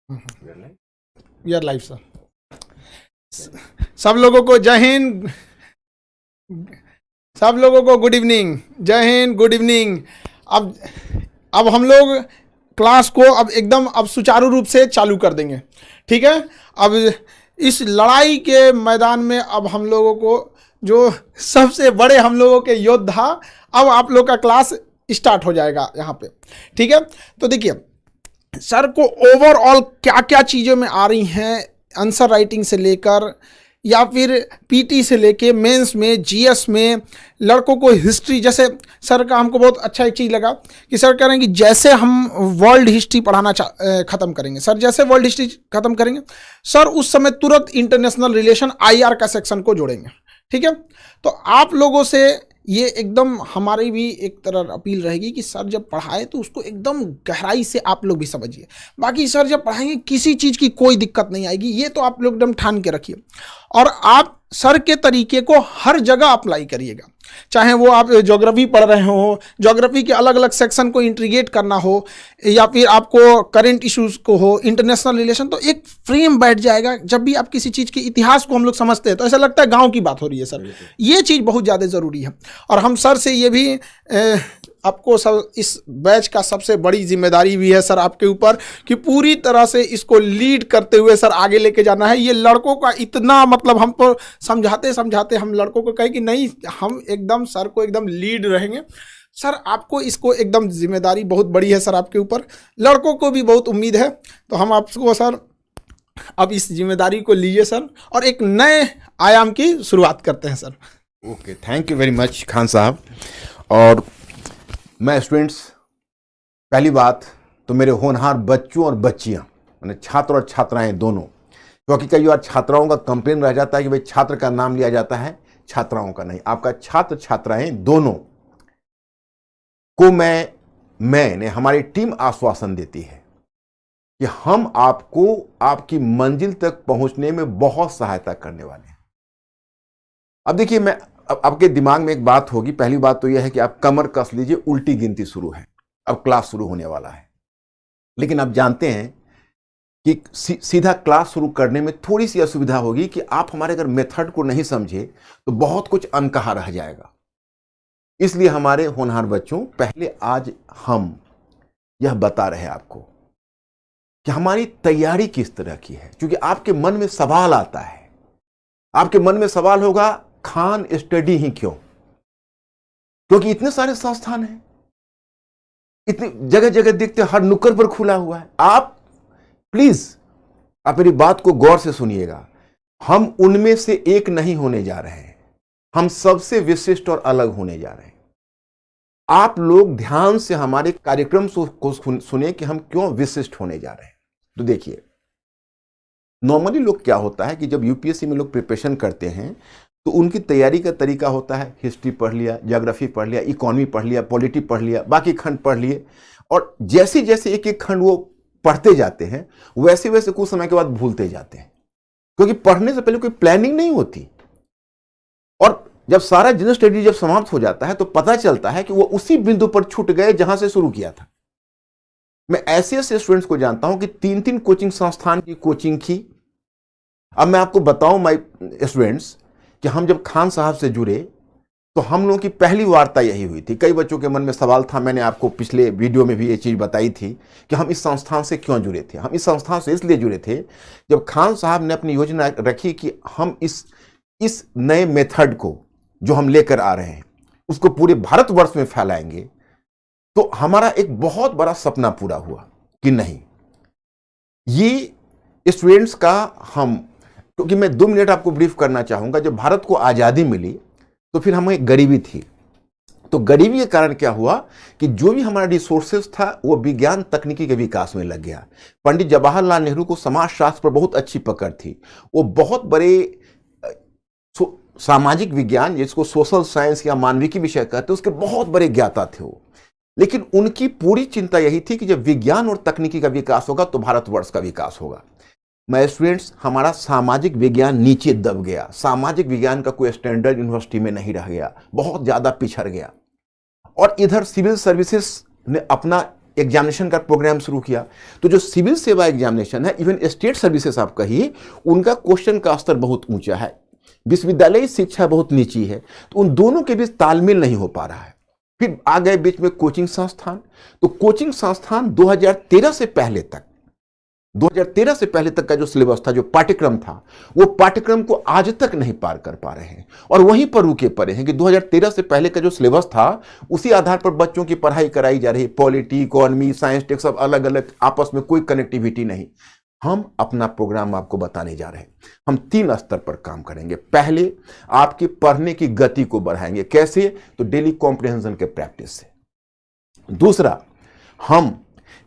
We are live sir. सब लोगों को जय हिंद, सब लोगों को गुड इवनिंग, जय हिंद, गुड इवनिंग। अब हम लोग क्लास को अब एकदम अब सुचारू रूप से चालू कर देंगे, ठीक है। अब इस लड़ाई के मैदान में अब हम लोगों को जो सबसे बड़े हम लोगों के योद्धा, अब आप लोग का क्लास स्टार्ट हो जाएगा यहाँ पे, ठीक है। तो देखिए सर को ओवरऑल क्या क्या चीज़ों में आ रही हैं, आंसर राइटिंग से लेकर या फिर पीटी से लेके मेंस में, जीएस में, लड़कों को हिस्ट्री, जैसे सर का हमको बहुत अच्छा एक चीज़ लगा कि सर कह रहे हैं कि जैसे हम वर्ल्ड हिस्ट्री पढ़ाना ख़त्म करेंगे सर, जैसे वर्ल्ड हिस्ट्री ख़त्म करेंगे सर उस समय तुरंत इंटरनेशनल रिलेशन आईआर का सेक्शन को जोड़ेंगे, ठीक है। तो आप लोगों से ये एकदम हमारी भी एक तरह अपील रहेगी कि सर जब पढ़ाए तो उसको एकदम गहराई से आप लोग भी समझिए। बाकी सर जब पढ़ाएंगे किसी चीज़ की कोई दिक्कत नहीं आएगी, ये तो आप लोग एकदम ठान के रखिए। और आप सर के तरीके को हर जगह अप्लाई करिएगा, चाहे वो आप ज्योग्राफी पढ़ रहे हो, ज्योग्राफी के अलग अलग सेक्शन को इंटीग्रेट करना हो, या फिर आपको करंट इश्यूज को हो, इंटरनेशनल रिलेशन, तो एक फ्रेम बैठ जाएगा। जब भी आप किसी चीज़ के इतिहास को हम लोग समझते हैं तो ऐसा लगता है गांव की बात हो रही है सर, ये चीज़ बहुत ज़्यादा ज़रूरी है। और हम सर से ये भी आपको सब इस बैच का सबसे बड़ी जिम्मेदारी भी है सर आपके ऊपर कि पूरी तरह से इसको लीड करते हुए सर आगे लेके जाना है। ये लड़कों का इतना मतलब हम तो समझाते समझाते हम लड़कों को कहें कि नहीं, हम एकदम सर को एकदम लीड रहेंगे। सर आपको इसको एकदम जिम्मेदारी बहुत बड़ी है सर आपके ऊपर, लड़कों को भी बहुत उम्मीद है। तो हम आपको सर अब इस जिम्मेदारी को लीजिए सर और एक नए आयाम की शुरुआत करते हैं sir. Okay, thank you very much Khan साहब। और मैं स्टूडेंट्स, पहली बात तो मेरे होनहार बच्चों और बच्चियां, मैंने छात्र और छात्राएं दोनों, क्योंकि कई बार छात्राओं का कंप्लेन रह जाता है कि भाई छात्र का नाम लिया जाता है, छात्राओं का नहीं। आपका छात्र छात्राएं दोनों को मैंने हमारी टीम आश्वासन देती है कि हम आपको आपकी मंजिल तक पहुंचने में बहुत सहायता करने वाले हैं। अब देखिए, मैं आपके दिमाग में एक बात होगी। पहली बात तो यह है कि आप कमर कस लीजिए, उल्टी गिनती शुरू है, अब क्लास शुरू होने वाला है। लेकिन आप जानते हैं कि सीधा क्लास शुरू करने में थोड़ी सी असुविधा होगी कि आप हमारे अगर मेथड को नहीं समझे तो बहुत कुछ अनकहा रह जाएगा। इसलिए हमारे होनहार बच्चों, पहले आज हम यह बता रहे हैं आपको कि हमारी तैयारी किस तरह की है। क्योंकि आपके मन में सवाल आता है, आपके मन में सवाल होगा खान स्टडी ही क्यों? क्योंकि इतने सारे संस्थान हैं, इतनी जगह जगह देखते, हर नुक्कड़ पर खुला हुआ है। आप प्लीज आप मेरी बात को गौर से सुनिएगा। हम उनमें से एक नहीं होने जा रहे हैं, हम सबसे विशिष्ट और अलग होने जा रहे हैं। आप लोग ध्यान से हमारे कार्यक्रम को सुने कि हम क्यों विशिष्ट होने जा रहे हैं। तो देखिए, नॉर्मली लोग क्या होता है कि जब यूपीएससी में लोग प्रिपरेशन करते हैं तो उनकी तैयारी का तरीका होता है हिस्ट्री पढ़ लिया, ज्योग्राफी पढ़ लिया, इकोनॉमी पढ़ लिया, पॉलिटी पढ़ लिया, बाकी खंड पढ़ लिए, और जैसे जैसे एक एक खंड वो पढ़ते जाते हैं वैसे वैसे कुछ समय के बाद भूलते जाते हैं, क्योंकि पढ़ने से पहले कोई प्लानिंग नहीं होती। और जब सारा जनरल स्टडी जब समाप्त हो जाता है तो पता चलता है कि वो उसी बिंदु पर छूट गए जहां से शुरू किया था। मैं ऐसे ऐसे स्टूडेंट्स को जानता हूं कि 3-3 कोचिंग संस्थान की कोचिंग की। अब मैं आपको बताऊं माय स्टूडेंट्स कि हम जब खान साहब से जुड़े तो हम लोगों की पहली वार्ता यही हुई थी। कई बच्चों के मन में सवाल था, मैंने आपको पिछले वीडियो में भी ये चीज़ बताई थी कि हम इस संस्थान से क्यों जुड़े थे। हम इस संस्थान से इसलिए जुड़े थे जब खान साहब ने अपनी योजना रखी कि हम इस नए मेथड को जो हम लेकर आ रहे हैं उसको पूरे भारतवर्ष में फैलाएंगे। तो हमारा एक बहुत बड़ा सपना पूरा हुआ कि नहीं, ये स्टूडेंट्स का हम, क्योंकि मैं 2 मिनट आपको ब्रीफ करना चाहूंगा। जब भारत को आज़ादी मिली तो फिर हमें गरीबी थी। तो गरीबी के कारण क्या हुआ कि जो भी हमारा रिसोर्सेज था वो विज्ञान तकनीकी के विकास में लग गया। पंडित जवाहरलाल नेहरू को समाजशास्त्र पर बहुत अच्छी पकड़ थी। वो बहुत बड़े सामाजिक विज्ञान, जिसको सोशल साइंस या मानविकी विषय कहते, उसके बहुत बड़े ज्ञाता थे वो। लेकिन उनकी पूरी चिंता यही थी कि जब विज्ञान और तकनीकी का विकास होगा तो भारतवर्ष का विकास होगा। मैं स्टूडेंट्स, हमारा सामाजिक विज्ञान नीचे दब गया। सामाजिक विज्ञान का कोई स्टैंडर्ड यूनिवर्सिटी में नहीं रह गया, बहुत ज़्यादा पिछड़ गया। और इधर सिविल सर्विसेज ने अपना एग्जामिनेशन का प्रोग्राम शुरू किया। तो जो सिविल सेवा एग्जामिनेशन है, इवन स्टेट सर्विसेज आप कहिए, उनका क्वेश्चन का स्तर बहुत ऊंचा है, विश्वविद्यालय शिक्षा बहुत नीची है, तो उन दोनों के बीच तालमेल नहीं हो पा रहा है। फिर आ गए बीच में कोचिंग संस्थान। तो कोचिंग संस्थान 2013 से पहले तक का जो सिलेबस था, जो पाठ्यक्रम था, वो पाठ्यक्रम को आज तक नहीं पार कर पा रहे हैं और वहीं पर रुके पड़े हैं कि 2013 से पहले का जो सिलेबस था उसी आधार पर बच्चों की पढ़ाई कराई जा रही है। पॉलिटी, इकोनॉमी, साइंस, टेक सब अलग अलग, आपस में कोई कनेक्टिविटी नहीं। हम अपना प्रोग्राम आपको बताने जा रहे हैं। हम 3 स्तर पर काम करेंगे। पहले, आपकी पढ़ने की गति को बढ़ाएंगे। कैसे? तो डेली कॉम्प्रिहेंशन के प्रैक्टिस से। दूसरा, हम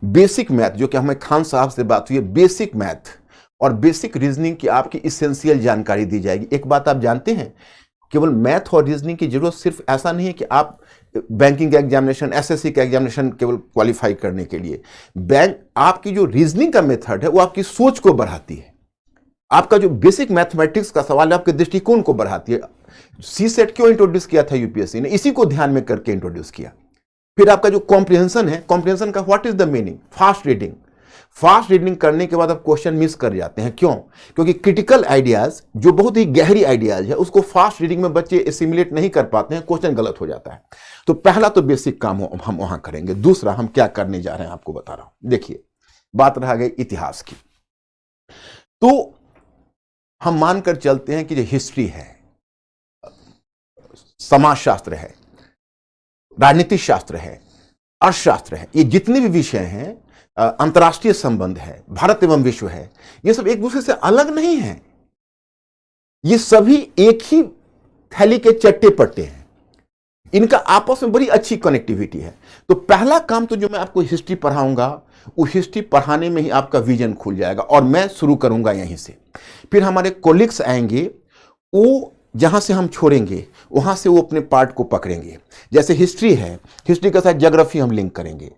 बेसिक मैथ, जो कि हमें खान साहब से बात हुई है, बेसिक मैथ और बेसिक रीजनिंग की आपकी इसेंशियल जानकारी दी जाएगी। एक बात आप जानते हैं, केवल मैथ और रीजनिंग की जरूरत सिर्फ ऐसा नहीं है कि आप बैंकिंग का एग्जामिनेशन, एसएससी का एग्जामिनेशन केवल क्वालिफाई करने के लिए। आपकी जो रीजनिंग का मेथड है वो आपकी सोच को बढ़ाती है। आपका जो बेसिक मैथमेटिक्स का सवाल है आपके दृष्टिकोण को बढ़ाती है। सीसेट क्यों इंट्रोड्यूस किया था यूपीएससी ने? इसी को ध्यान में करके इंट्रोड्यूस किया। फिर आपका जो कॉम्प्रिहेंशन है, कॉम्प्रिहेंशन का what is the meaning? Fast reading करने के बाद आप क्वेश्चन मिस कर जाते हैं। क्यों? क्योंकि क्रिटिकल आइडियाज, जो बहुत ही गहरी आइडियाज है, उसको फास्ट रीडिंग में बच्चे एसिमुलेट नहीं कर पाते हैं, क्वेश्चन गलत हो जाता है। तो पहला तो बेसिक काम हम वहां करेंगे। दूसरा, हम क्या करने जा रहे हैं आपको बता रहा हूं। देखिए, बात रह गई इतिहास की। तो हम मानकर चलते हैं कि जो हिस्ट्री है, समाजशास्त्र है, राजनीतिक शास्त्र है, अर्थशास्त्र है, ये जितने भी विषय हैं, अंतर्राष्ट्रीय संबंध है, भारत एवं विश्व है, ये सब एक दूसरे से अलग नहीं है। ये सभी एक ही थैली के चट्टे पट्टे हैं। इनका आपस में बड़ी अच्छी कनेक्टिविटी है। तो पहला काम तो जो मैं आपको हिस्ट्री पढ़ाऊंगा, वो हिस्ट्री पढ़ाने में ही आपका विजन खुल जाएगा और मैं शुरू करूंगा यहीं से। फिर हमारे कोलिग्स आएंगे, वो जहां से हम छोड़ेंगे वहां से वो अपने पार्ट को पकड़ेंगे। जैसे हिस्ट्री है, हिस्ट्री के साथ ज्योग्राफी हम लिंक करेंगे।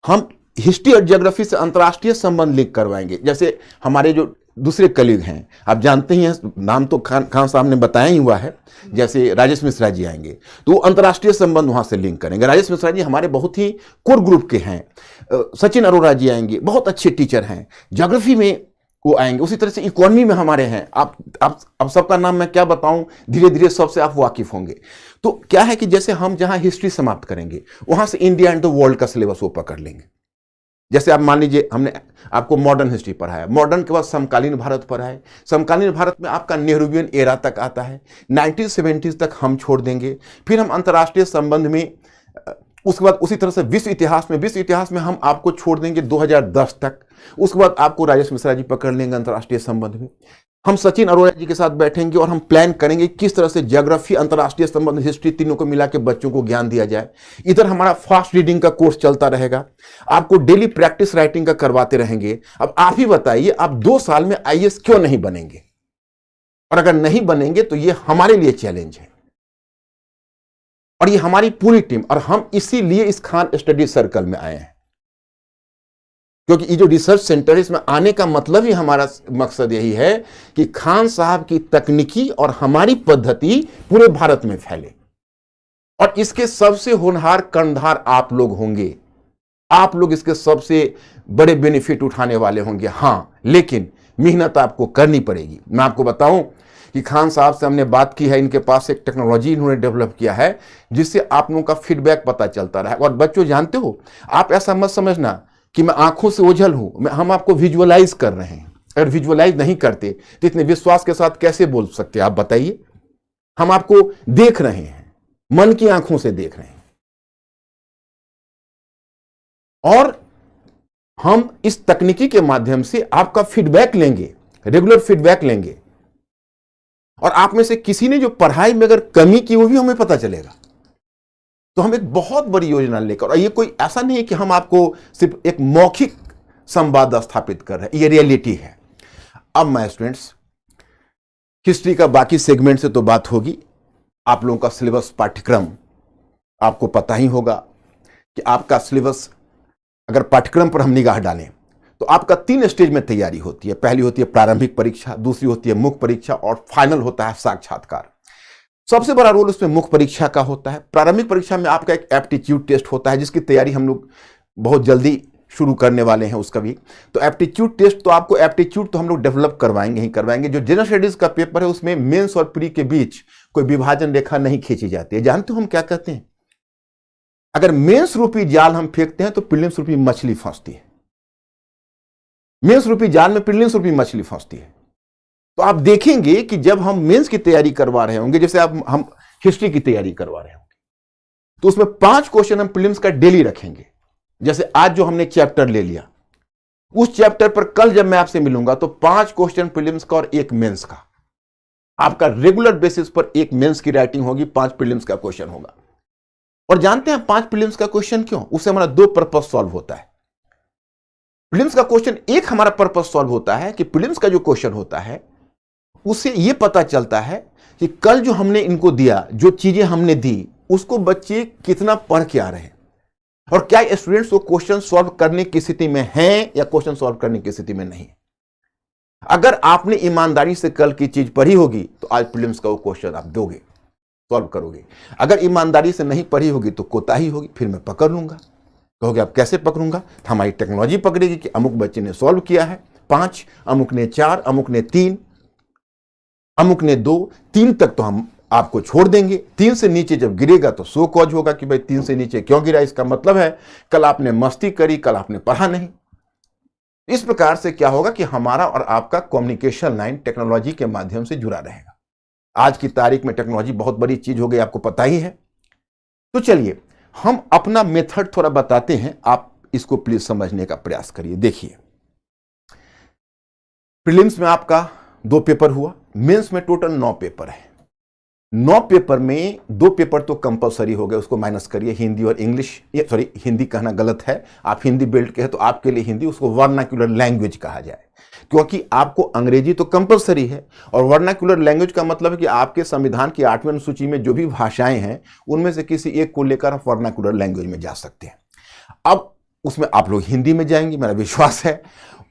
हम हिस्ट्री और ज्योग्राफी से अंतर्राष्ट्रीय संबंध लिंक करवाएंगे। जैसे हमारे जो दूसरे कलीग हैं, आप जानते ही हैं, नाम तो खान साहब ने बताया ही हुआ है, जैसे राजेश मिश्रा जी आएंगे, तो अंतर्राष्ट्रीय संबंध वहां से लिंक करेंगे। राजेश मिश्रा जी हमारे बहुत ही कोर ग्रुप के हैं। सचिन अरोड़ा जी आएंगे, बहुत अच्छे टीचर हैं, ज्योग्राफी में वो आएंगे। उसी तरह से इकोनॉमी में हमारे हैं, आप सबका नाम मैं क्या बताऊं, धीरे धीरे सबसे आप वाकिफ होंगे। तो क्या है कि जैसे हम जहां हिस्ट्री समाप्त करेंगे, वहां से इंडिया एंड द वर्ल्ड का सिलेबस वो पकड़ लेंगे। जैसे आप मान लीजिए, हमने आपको मॉडर्न हिस्ट्री पढ़ाया, मॉडर्न के बाद समकालीन भारत पढ़ाया, समकालीन भारत में आपका नेहरूवियन एरा तक आता है, 1970s तक हम छोड़ देंगे। फिर हम अंतर्राष्ट्रीय संबंध में, उसके बाद उसी तरह से विश्व इतिहास में हम आपको छोड़ देंगे 2010 तक। उसके बाद आपको राजेश मिश्रा जी पकड़ लेंगे अंतर्राष्ट्रीय संबंध में। हम सचिन अरोड़ा जी के साथ बैठेंगे और हम प्लान करेंगे किस तरह से ज्योग्राफी, अंतर्राष्ट्रीय संबंध, हिस्ट्री तीनों को मिला के बच्चों को ज्ञान दिया जाए। इधर हमारा फास्ट रीडिंग का कोर्स चलता रहेगा, आपको डेली प्रैक्टिस राइटिंग का करवाते रहेंगे। अब आप ही बताइए, आप 2 साल में आईएएस क्यों नहीं बनेंगे? और अगर नहीं बनेंगे तो ये हमारे लिए चैलेंज है और ये हमारी पूरी टीम, और हम इसीलिए इस खान स्टडी सर्कल में आए हैं, क्योंकि ये जो रिसर्च सेंटर है, इसमें आने का मतलब ही, हमारा मकसद यही है कि खान साहब की तकनीकी और हमारी पद्धति पूरे भारत में फैले। और इसके सबसे होनहार कर्णधार आप लोग होंगे। आप लोग इसके सबसे बड़े बेनिफिट उठाने वाले होंगे। हां, लेकिन मेहनत आपको करनी पड़ेगी। मैं आपको बताऊं कि खान साहब से हमने बात की है, इनके पास एक टेक्नोलॉजी इन्होंने डेवलप किया है जिससे आप लोगों का फीडबैक पता चलता रहा है। और बच्चों, जानते हो, आप ऐसा मत समझना कि मैं आंखों से ओझल हूं, हम आपको विजुअलाइज कर रहे हैं। अगर विजुअलाइज नहीं करते तो इतने विश्वास के साथ कैसे बोल सकते आप बताइए? हम आपको देख रहे हैं, मन की आंखों से देख रहे हैं, और हम इस तकनीकी के माध्यम से आपका फीडबैक लेंगे, रेगुलर फीडबैक लेंगे। और आप में से किसी ने जो पढ़ाई में अगर कमी की, वो भी हमें पता चलेगा। तो हम एक बहुत बड़ी योजना लेकर, और ये कोई ऐसा नहीं है कि हम आपको सिर्फ एक मौखिक संवाद स्थापित कर रहे हैं, ये रियलिटी है। अब मैं स्टूडेंट्स, हिस्ट्री का बाकी सेगमेंट से तो बात होगी। आप लोगों का सिलेबस, पाठ्यक्रम आपको पता ही होगा कि आपका सिलेबस, अगर पाठ्यक्रम पर हम निगाह डालें तो आपका 3 स्टेज में तैयारी होती है। पहली होती है प्रारंभिक परीक्षा, दूसरी होती है मुख्य परीक्षा, और फाइनल होता है साक्षात्कार। सबसे बड़ा रोल उसमें मुख्य परीक्षा का होता है। प्रारंभिक परीक्षा में आपका एक एप्टीट्यूड टेस्ट होता है जिसकी तैयारी हम लोग बहुत जल्दी शुरू करने वाले हैं उसका भी। तो एप्टीट्यूड टेस्ट, तो आपको एप्टीट्यूड तो हम लोग डेवलप करवाएंगे ही करवाएंगे। जो जनरल स्टडीज का पेपर है उसमें मेंस और प्री के बीच कोई विभाजन रेखा नहीं खींची जाती है। जानते हो हम क्या कहते हैं? अगर मेंस रूपी जाल हम फेंकते हैं तो प्रीलिम्स रूपी मछली फंसती है। मेंस रूपी जाल में प्रीलिम्स रूपी मछली फंसती है। तो आप देखेंगे कि जब हम मेंस की तैयारी करवा रहे होंगे, जैसे आप हम हिस्ट्री की तैयारी करवा रहे होंगे, तो उसमें 5 क्वेश्चन हम प्रीलिम्स का डेली रखेंगे। जैसे आज जो हमने चैप्टर ले लिया, उस चैप्टर पर कल जब मैं आपसे मिलूंगा तो 5 क्वेश्चन प्रीलिम्स का और 1 मेंस का। आपका रेगुलर बेसिस पर 1 मेंस की राइटिंग होगी, 5 प्रीलिम्स का क्वेश्चन होगा। और जानते हैं 5 प्रीलिम्स का क्वेश्चन क्यों? उससे हमारा 2 पर्पस सॉल्व होता है। प्रीलिम्स का क्वेश्चन एक हमारा पर्पस सॉल्व होता है कि प्रीलिम्स का जो क्वेश्चन होता है उससे यह पता चलता है कि कल जो हमने इनको दिया, जो चीजें हमने दी, उसको बच्चे कितना पढ़ के आ रहे हैं और क्या स्टूडेंट्स को क्वेश्चन सॉल्व करने की स्थिति में हैं या क्वेश्चन सॉल्व करने की स्थिति में नहीं। अगर आपने ईमानदारी से कल की चीज पढ़ी होगी तो आज प्रीलिम्स का वो क्वेश्चन आप दोगे, सॉल्व करोगे। अगर ईमानदारी से नहीं पढ़ी होगी तो कोताही होगी, फिर मैं पकड़ लूंगा। कहोगे आप कैसे पकड़ूंगा? तो हमारी टेक्नोलॉजी पकड़ेगी कि अमुक बच्चे ने सॉल्व किया है 5, अमुक ने 4, अमुक ने 3, अमुक ने 2, 3 तक तो हम आपको छोड़ देंगे। 3 से नीचे जब गिरेगा तो सो कॉज होगा कि भाई 3 से नीचे क्यों गिरा, इसका मतलब है कल आपने मस्ती करी, कल आपने पढ़ा नहीं। इस प्रकार से क्या होगा कि हमारा और आपका कम्युनिकेशन लाइन टेक्नोलॉजी के माध्यम से जुड़ा रहेगा। आज की तारीख में टेक्नोलॉजी बहुत बड़ी चीज हो गई, आपको पता ही है। तो चलिए हम अपना मेथड थोड़ा बताते हैं, आप इसको प्लीज समझने का प्रयास करिए। देखिए, प्रीलिम्स में आपका 2 पेपर हुआ, मेंस में टोटल 9 पेपर है। 9 पेपर में 2 पेपर तो कंपलसरी हो गए, उसको माइनस करिए, हिंदी और इंग्लिश। सॉरी, हिंदी कहना गलत है, आप हिंदी बेल्ट के हैं तो आपके लिए हिंदी, उसको वर्नाक्युलर लैंग्वेज कहा जाए, क्योंकि आपको अंग्रेजी तो कंपलसरी है। और वर्नाक्युलर लैंग्वेज का मतलब है कि आपके संविधान की 8वीं अनुसूची में जो भी भाषाएं हैं उनमें से किसी एक को लेकर आप वर्नाक्युलर लैंग्वेज में जा सकते हैं। अब उसमें आप लोग हिंदी में जाएंगे, मेरा विश्वास है।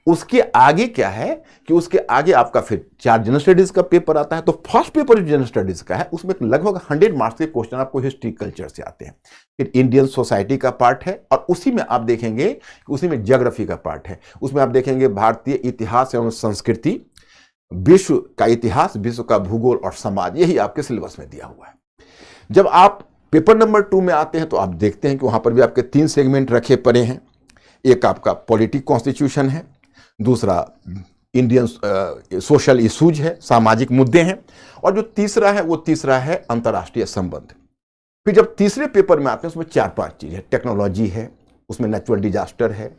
उसके आगे क्या है कि उसके आगे आपका फिर 4 जनरल स्टडीज का पेपर आता है। तो फर्स्ट पेपर जो जनरल स्टडीज का है उसमें लगभग 100 मार्क्स के क्वेश्चन आपको हिस्ट्री कल्चर से आते हैं। फिर इंडियन सोसाइटी का पार्ट है और उसी में आप देखेंगे कि उसी में ज्योग्राफी का पार्ट है। उसमें आप देखेंगे भारतीय इतिहास एवं संस्कृति, विश्व का इतिहास, विश्व का भूगोल और समाज, यही आपके सिलेबस में दिया हुआ है। जब आप पेपर नंबर 2 में आते हैं तो आप देखते हैं कि वहां पर भी आपके 3 सेगमेंट रखे पड़े हैं। एक आपका पॉलिटिक कॉन्स्टिट्यूशन है, दूसरा इंडियन सोशल इशूज है, सामाजिक मुद्दे हैं, और जो तीसरा है वो तीसरा है अंतर्राष्ट्रीय संबंध। फिर जब तीसरे पेपर में आते हैं उसमें 4-5 चीज है। टेक्नोलॉजी है, उसमें नेचुरल डिजास्टर है,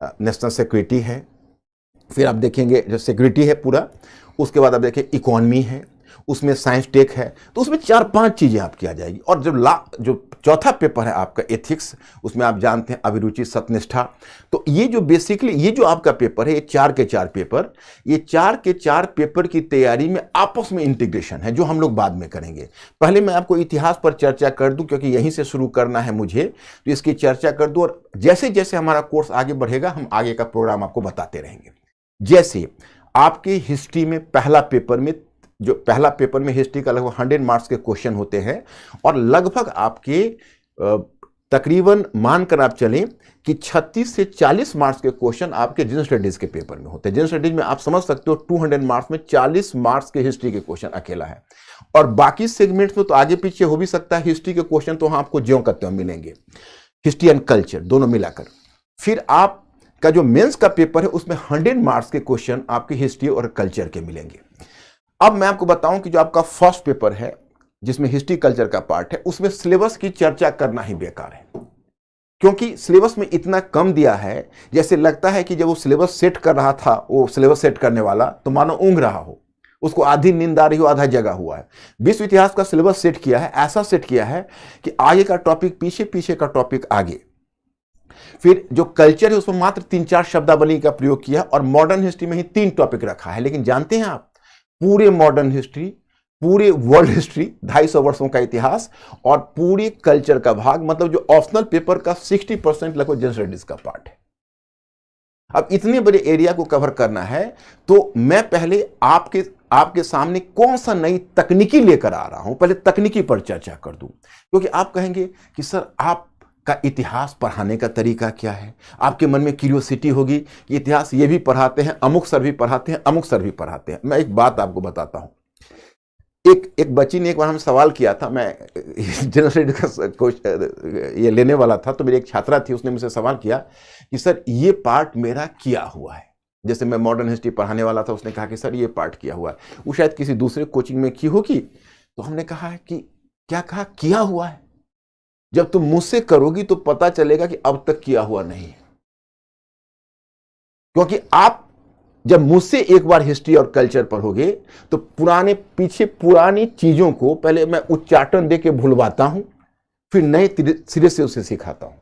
नेशनल सिक्योरिटी है, फिर आप देखेंगे जो सिक्योरिटी है पूरा, उसके बाद आप देखें इकोनॉमी है, उसमें साइंस टेक है। तो उसमें 4-5 चीजें आपकी आ जाएगी। और जो चौथा पेपर है आपका एथिक्स, उसमें आप जानते हैं अभिरुचि, सत्यनिष्ठा। तो ये जो बेसिकली ये जो आपका पेपर है, ये 4 के 4 पेपर, ये 4 के 4 पेपर की तैयारी में आपस में इंटीग्रेशन है, जो हम लोग बाद में करेंगे। पहले मैं आपको इतिहास पर चर्चा कर दूं, क्योंकि यहीं से शुरू करना है मुझे, तो इसकी चर्चा कर दूं। और जैसे जैसे हमारा कोर्स आगे बढ़ेगा हम आगे का प्रोग्राम आपको बताते रहेंगे। जैसे आपके हिस्ट्री में पहला पेपर में हिस्ट्री का लगभग 100 मार्क्स के क्वेश्चन होते हैं, और लगभग आपके तकरीबन मानकर आप चलें कि 36 से 40 मार्क्स के क्वेश्चन आपके जनरल स्टडीज के पेपर में होते हैं। जनरल स्टडीज में आप समझ सकते हो 200 मार्क्स में 40 मार्क्स के हिस्ट्री के क्वेश्चन अकेला है। और बाकी सेगमेंट्स में तो आगे पीछे हो भी सकता है, हिस्ट्री के क्वेश्चन तो आपको ज्यों का त्यों मिलेंगे, हिस्ट्री एंड कल्चर दोनों मिलाकर। फिर आपका जो मेंस का पेपर है उसमें 100 मार्क्स के क्वेश्चन आपके हिस्ट्री और कल्चर के मिलेंगे। अब मैं आपको बताऊं कि जो आपका फर्स्ट पेपर है जिसमें हिस्ट्री कल्चर का पार्ट है, उसमें सिलेबस की चर्चा करना ही बेकार है, क्योंकि सिलेबस में इतना कम दिया है, जैसे लगता है कि जब वो सिलेबस सेट कर रहा था, वो सिलेबस सेट करने वाला तो मानो ऊँघ रहा हो, उसको आधी नींद आ रही हो, आधा जगा हुआ है। विश्व इतिहास का सिलेबस सेट किया है, ऐसा सेट किया है कि आगे का टॉपिक पीछे, पीछे का टॉपिक आगे। फिर जो कल्चर है उसमें मात्र 3-4 शब्दावली का प्रयोग किया, और मॉडर्न हिस्ट्री में ही 3 टॉपिक रखा है। लेकिन जानते हैं आप, पूरे मॉडर्न हिस्ट्री, पूरे वर्ल्ड हिस्ट्री, 250 वर्षों का इतिहास और पूरे कल्चर का भाग, मतलब जो ऑप्शनल पेपर का 60% लगभग जनरल स्टडीज का पार्ट है। अब इतने बड़े एरिया को कवर करना है, तो मैं पहले आपके सामने कौन सा नई तकनीकी लेकर आ रहा हूं, पहले तकनीकी पर चर्चा कर दूं। क्योंकि आप कहेंगे कि सर आप का इतिहास पढ़ाने का तरीका क्या है। आपके मन में क्यूरियोसिटी होगी कि इतिहास ये भी पढ़ाते हैं, अमुक सर भी पढ़ाते हैं, अमुक सर भी पढ़ाते हैं। मैं एक बात आपको बताता हूं। एक बच्ची ने एक बार हमें सवाल किया था, मैं जनरल स्टडीज का ये लेने वाला था, तो मेरी एक छात्रा थी, उसने मुझसे सवाल किया कि सर ये पार्ट मेरा किया हुआ है। जैसे मैं मॉडर्न हिस्ट्री पढ़ाने वाला था, उसने कहा कि सर ये पार्ट किया हुआ है। वो शायद किसी दूसरे कोचिंग में की होगी। तो हमने कहा है कि क्या कहा, किया हुआ है। जब तुम मुझसे करोगी तो पता चलेगा कि अब तक किया हुआ नहीं है। क्योंकि आप जब मुझसे एक बार हिस्ट्री और कल्चर पढ़ोगे तो पुरानी चीजों को पहले मैं उच्चाटन दे के भुलवाता हूं, फिर नए सिरे से उसे सिखाता हूं।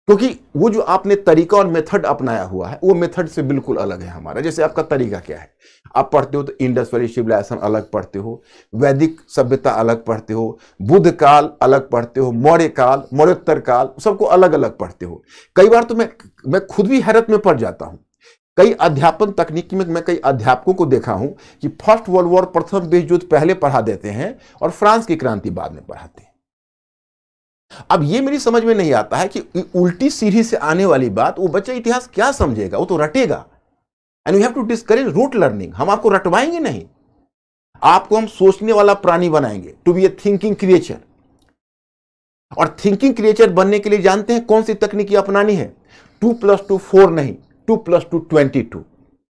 क्योंकि वो जो आपने तरीका और मेथड अपनाया हुआ है वो मेथड से बिल्कुल अलग है हमारा। जैसे आपका तरीका क्या है, आप पढ़ते हो तो इंडस वैली सिविलाइजेशन अलग पढ़ते हो, वैदिक सभ्यता अलग पढ़ते हो, बुद्ध काल अलग पढ़ते हो, मौर्य काल, मौर्योत्तर काल, सबको अलग अलग पढ़ते हो। कई बार तो मैं खुद भी हैरत में पड़ जाता हूं। कई अध्यापन तकनीकी में मैं कई अध्यापकों को देखा हूं कि फर्स्ट वर्ल्ड वॉर, प्रथम विश्व युद्ध पहले पढ़ा देते हैं और फ्रांस की क्रांति बाद में पढ़ाते हैं। अब ये मेरी समझ में नहीं आता है कि उल्टी सीढ़ी से आने वाली बात वो बच्चा इतिहास क्या समझेगा, वो तो रटेगा। And we have to discourage rote learning. हम आपको रटवाएंगे नहीं, आपको हम सोचने वाला प्राणी बनाएंगे, to be a thinking creature. और थिंकिंग क्रिएचर बनने के लिए जानते हैं कौन सी तकनीकी अपनानी है? 2+2 4 नहीं, 2+2 22।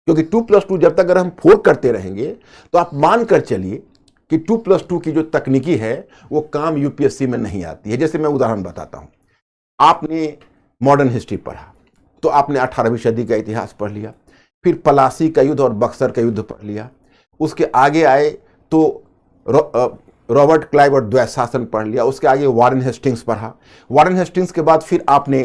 क्योंकि 2+2 जब तक अगर हम 4 करते रहेंगे तो आप मान कर चलिए कि 2+2 की जो तकनीकी है वो काम यूपीएससी में नहीं आती है। जैसे मैं उदाहरण बताता हूं, आपने मॉडर्न हिस्ट्री पढ़ा तो आपने 18वीं सदी का इतिहास पढ़ लिया, फिर पलासी का युद्ध और बक्सर का युद्ध पढ़ लिया, उसके आगे आए तो रॉबर्ट क्लाइव और द्वैत शासन पढ़ लिया, उसके आगे वारेन हेस्टिंग्स पढ़ा, वारेन हेस्टिंग्स के बाद फिर आपने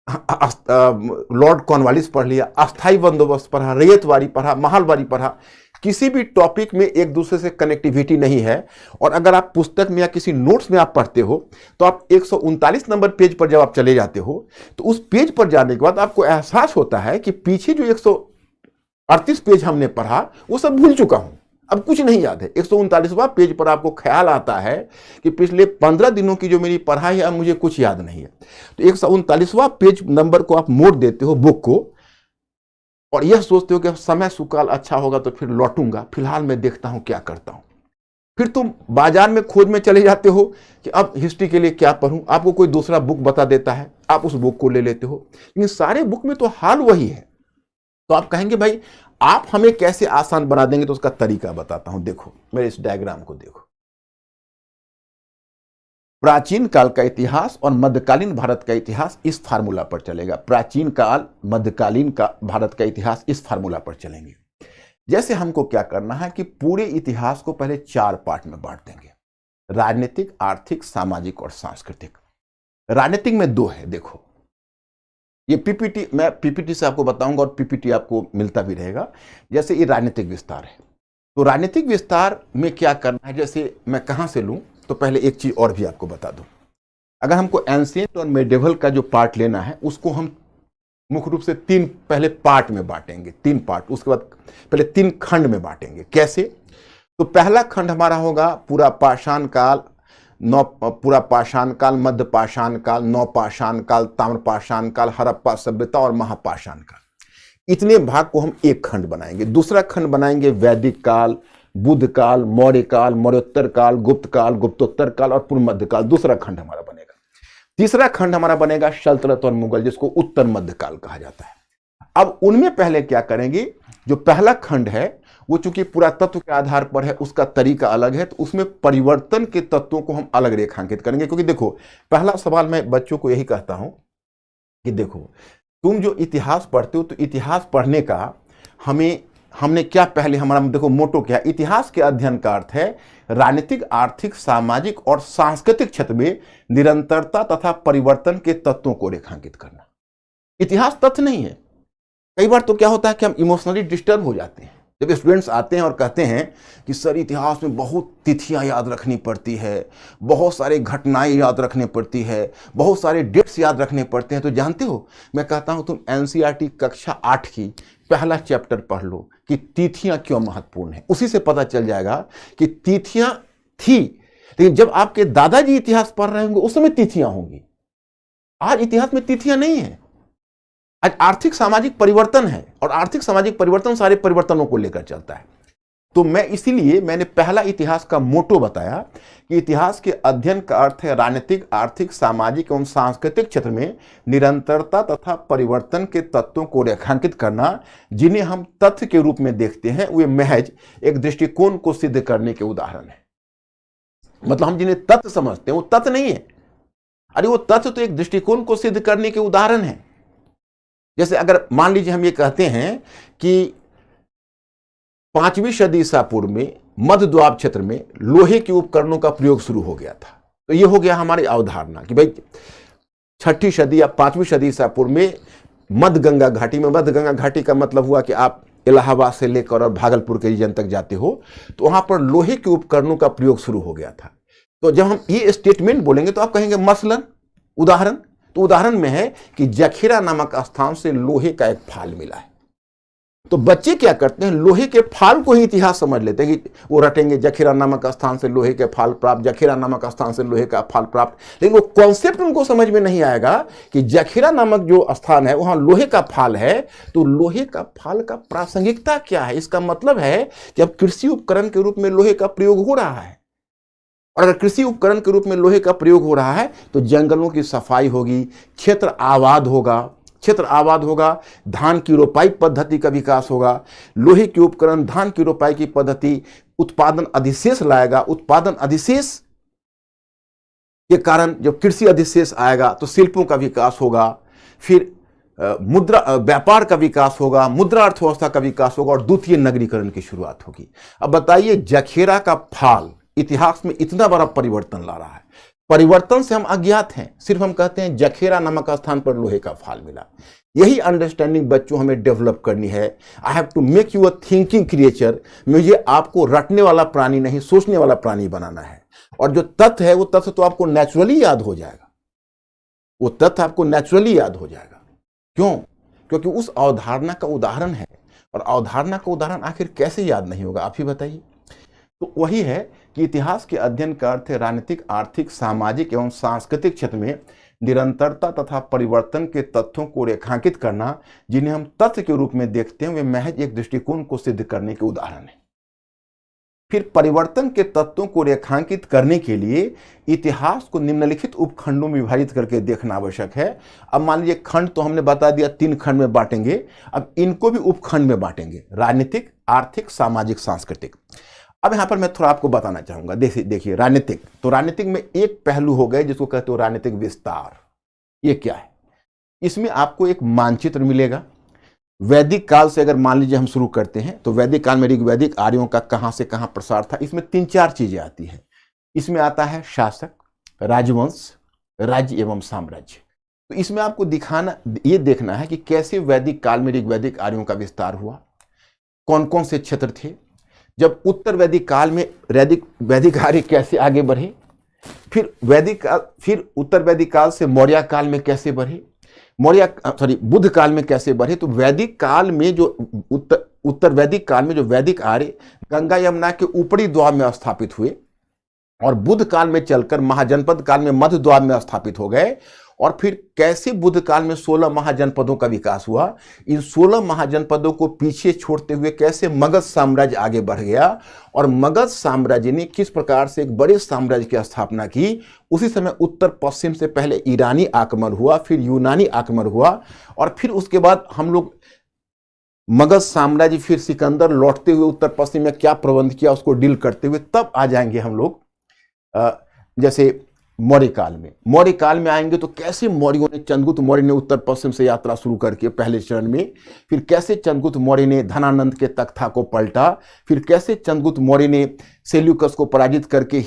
लॉर्ड कॉर्नवालिस पढ़ लिया, अस्थाई बंदोबस्त पढ़ा, रैयतवाड़ी पढ़ा, महालवाड़ी पढ़ा। किसी भी टॉपिक में एक दूसरे से कनेक्टिविटी नहीं है। और अगर आप पुस्तक में या किसी नोट्स में आप पढ़ते हो तो आप 139 नंबर पेज पर जब आप चले जाते हो तो उस पेज पर जाने के बाद आपको एहसास होता है कि पीछे जो 138 पेज हमने पढ़ा वो सब भूल चुका हूं, अब कुछ नहीं याद है। 139वां पेज पर आपको ख्याल आता है कि पिछले 15 दिनों की जो मेरी पढ़ाई है अब मुझे कुछ याद नहीं है। तो 139वां पेज नंबर को आप मोड़ देते हो बुक को, और यह सोचते हो कि समय सुकाल अच्छा होगा तो फिर लौटूंगा, फिलहाल मैं देखता हूं क्या करता हूं। फिर तुम बाजार में खोज में चले जाते हो कि अब हिस्ट्री के लिए क्या पढूं, आपको कोई दूसरा बुक बता देता है, आप उस बुक को ले लेते हो। लेकिन सारे बुक में तो हाल वही है। तो आप कहेंगे भाई आप हमें कैसे आसान बना देंगे, तो उसका तरीका बताता हूं। देखो मेरे इस डायग्राम को देखो। प्राचीन काल का इतिहास और मध्यकालीन भारत का इतिहास इस फार्मूला पर चलेगा। प्राचीन काल, मध्यकालीन का भारत का इतिहास इस फार्मूला पर चलेंगे। जैसे हमको क्या करना है कि पूरे इतिहास को पहले 4 पार्ट में बांट देंगे, राजनीतिक, आर्थिक, सामाजिक और सांस्कृतिक। राजनीतिक में 2 है। देखो ये पीपीटी, मैं पीपीटी से आपको बताऊंगा और पीपीटी आपको मिलता भी रहेगा। जैसे ये राजनीतिक विस्तार है, तो राजनीतिक विस्तार में क्या करना है, जैसे मैं कहां से लूं, तो पहले एक चीज और भी आपको बता दूं। अगर हमको एंशिएंट और मेडिवल का जो पार्ट लेना है उसको हम मुख्य रूप से 3 पहले पार्ट में बांटेंगे, 3 पार्ट, उसके बाद पहले 3 खंड में बांटेंगे। कैसे? तो पहला खंड हमारा होगा पूरा पाषाण काल, पूरा पाषाण काल, मध्य पाषाण काल, नवपाषाण काल, ताम्रपाषाण काल, हड़प्पा सभ्यता और महापाषाण काल। इतने भाग को हम एक खंड बनाएंगे। दूसरा खंड बनाएंगे वैदिक काल, बुद्ध काल, मौर्य काल, मौर्योत्तर काल, गुप्त काल, गुप्तोत्तर काल और पूर्व मध्य काल। दूसरा खंड हमारा बनेगा। तीसरा खंड हमारा बनेगा सल्तनत और मुगल, जिसको उत्तर मध्य काल कहा जाता है। अब उनमें पहले क्या करेंगे, जो पहला खंड है वो चूंकि पुरातत्व के आधार पर है, उसका तरीका अलग है, तो उसमें परिवर्तन के तत्वों को हम अलग रेखांकित करेंगे। क्योंकि देखो पहला सवाल मैं बच्चों को यही कहता हूं कि देखो तुम जो इतिहास पढ़ते हो तो इतिहास पढ़ने का हमने क्या पहले हमारा देखो मोटो क्या है, इतिहास के अध्ययन का अर्थ है राजनीतिक, आर्थिक, सामाजिक और सांस्कृतिक क्षेत्र में निरंतरता तथा परिवर्तन के तत्वों को रेखांकित करना। इतिहास तथ्य नहीं है। कई बार तो क्या होता है कि हम इमोशनली डिस्टर्ब हो जाते हैं जब स्टूडेंट्स आते हैं और कहते हैं कि सर इतिहास में बहुत तिथियां याद रखनी पड़ती है, बहुत सारे घटनाएं याद रखने पड़ती है, बहुत सारे डेट्स याद रखने पड़ते हैं। तो जानते हो, मैं कहता हूं तुम एनसीईआरटी कक्षा 8 की पहला चैप्टर पढ़ लो कि तिथियां क्यों महत्वपूर्ण है। उसी से पता चल जाएगा कि तिथियां थी, लेकिन जब आपके दादाजी इतिहास पढ़ रहे होंगे उस समय तिथियां होंगी। आज इतिहास में तिथियां नहीं है, आज आर्थिक सामाजिक परिवर्तन है, और आर्थिक सामाजिक परिवर्तन सारे परिवर्तनों को लेकर चलता है। तो मैंने पहला इतिहास का मोटो बताया कि इतिहास के अध्ययन का अर्थ है राजनीतिक, आर्थिक, सामाजिक एवं सांस्कृतिक क्षेत्र में निरंतरता तथा परिवर्तन के तत्वों को रेखांकित करना, जिन्हें हम तथ्य के रूप में देखते हैं, वे महज एक दृष्टिकोण को सिद्ध करने के उदाहरण है। मतलब हम जिन्हें तथ्य समझते हैं वो तथ्य नहीं है, अरे वो तथ्य तो एक दृष्टिकोण को सिद्ध करने के उदाहरण है। जैसे अगर मान लीजिए हम ये कहते हैं कि 5वीं सदी ईसा पूर्व में मध्य द्वाब क्षेत्र में लोहे के उपकरणों का प्रयोग शुरू हो गया था, तो ये हो गया हमारी अवधारणा कि भाई 6ठी सदी या 5वीं सदी ईसा पूर्व में मध्य गंगा घाटी में, मध्य गंगा घाटी का मतलब हुआ कि आप इलाहाबाद से लेकर और भागलपुर के रीजन तक जाते हो, तो वहां पर लोहे के उपकरणों का प्रयोग शुरू हो गया था। तो जब हम ये स्टेटमेंट बोलेंगे तो आप कहेंगे मसलन, उदाहरण, तो उदाहरण में है कि जखीरा नामक स्थान से लोहे का एक फाल मिला है। तो बच्चे क्या करते हैं, लोहे के फाल को ही इतिहास समझ लेते हैं कि वो रटेंगे जखीरा नामक स्थान से लोहे के फाल प्राप्त, जखीरा नामक स्थान से लोहे का फाल प्राप्त, लेकिन वो कॉन्सेप्ट उनको समझ में नहीं आएगा कि जखीरा नामक जो स्थान है वहां लोहे का फाल है, तो लोहे का फाल का प्रासंगिकता क्या है। इसका मतलब है कि अब कृषि उपकरण के रूप में लोहे का प्रयोग हो रहा है, और अगर कृषि उपकरण के रूप में लोहे का प्रयोग हो रहा है तो जंगलों की सफाई होगी, क्षेत्र आबाद होगा, धान की रोपाई पद्धति का विकास होगा। लोहे के उपकरण धान की रोपाई की पद्धति उत्पादन अधिशेष लाएगा, उत्पादन अधिशेष के कारण जब कृषि अधिशेष आएगा तो शिल्पों का विकास होगा, फिर मुद्रा व्यापार का विकास होगा, मुद्रा अर्थव्यवस्था का विकास होगा, और द्वितीय नगरीकरण की शुरुआत होगी। अब बताइए, जखेरा का फाल इतिहास में इतना बड़ा परिवर्तन ला रहा है। परिवर्तन से हम अज्ञात हैं, सिर्फ हम कहते हैं जखेरा नामक स्थान पर लोहे का फाल मिला। यही अंडरस्टैंडिंग बच्चों हमें डेवलप करनी है। I have to make you a thinking creature. मुझे आपको रटने वाला प्राणी नहीं, सोचने वाला प्राणी बनाना है। और जो तथ्य है वो तथ्य तो आपको नेचुरली याद हो जाएगा, वो तथ्य आपको नेचुरली याद हो जाएगा। क्यों? क्योंकि उस अवधारणा का उदाहरण है। और अवधारणा का उदाहरण आखिर कैसे याद नहीं होगा, आप ही बताइए। तो वही है कि इतिहास के अध्ययन का अर्थ है राजनीतिक, आर्थिक, सामाजिक एवं सांस्कृतिक क्षेत्र में निरंतरता तथा परिवर्तन के तथ्यों को रेखांकित करना, जिन्हें हम तथ्य के रूप में देखते हैं, वे महज एक दृष्टिकोण को सिद्ध करने के उदाहरण है। फिर परिवर्तन के तत्वों को रेखांकित करने के लिए इतिहास को निम्नलिखित उपखंडों में विभाजित करके देखना आवश्यक है। अब मान लीजिए खंड तो हमने बता दिया 3 खंड में बांटेंगे, अब इनको भी उपखंड में बांटेंगे, राजनीतिक, आर्थिक, सामाजिक, सांस्कृतिक। अब यहां पर मैं थोड़ा आपको बताना चाहूंगा। देखिए राजनीतिक, तो राजनीतिक में एक पहलू हो गए जिसको कहते हो राजनीतिक विस्तार। ये क्या है? इसमें आपको एक मानचित्र मिलेगा। वैदिक काल से अगर मान लीजिए हम शुरू करते हैं तो वैदिक काल में ऋग्वैदिक आर्यों का कहां से कहां प्रसार था, इसमें 3-4 चीजें आती हैं। इसमें आता है शासक, राजवंश, राज्य एवं साम्राज्य। तो इसमें आपको ये देखना है कि कैसे वैदिक काल में ऋग्वैदिक आर्यों का विस्तार हुआ, कौन कौन से क्षेत्र थे, जब उत्तर वैदिक काल में वैदिक आर्य कैसे आगे बढ़े, फिर उत्तर वैदिक काल से मौर्य काल में कैसे बढ़े, बुद्ध काल में कैसे बढ़े। तो वैदिक काल में जो उत्तर वैदिक काल में जो वैदिक आर्य गंगा यमुना के ऊपरी द्वार में स्थापित हुए, और बुद्ध काल में चलकर महाजनपद काल में मध्य द्वार में स्थापित हो गए, और फिर कैसे बुद्ध काल में 16 महाजनपदों का विकास हुआ। इन 16 महाजनपदों को पीछे छोड़ते हुए कैसे मगध साम्राज्य आगे बढ़ गया, और मगध साम्राज्य ने किस प्रकार से एक बड़े साम्राज्य की स्थापना की। उसी समय उत्तर पश्चिम से पहले ईरानी आक्रमण हुआ, फिर यूनानी आक्रमण हुआ, और फिर उसके बाद हम लोग मगध साम्राज्य, फिर सिकंदर लौटते हुए उत्तर पश्चिम में क्या प्रबंध किया उसको डील करते हुए तब आ जाएंगे हम लोग जैसे मौर्य काल में आएंगे तो कैसे मौर्यों ने, चंद्रगुप्त मौर्य ने उत्तर पश्चिम से यात्रा शुरू करके पहले चरण में, फिर कैसे चंद्रगुप्त मौर्य ने धनानंद के तख्ता को पलटा, फिर कैसे चंद्रगुप्त मौर्य ने सेल्यूकस को पराजित करके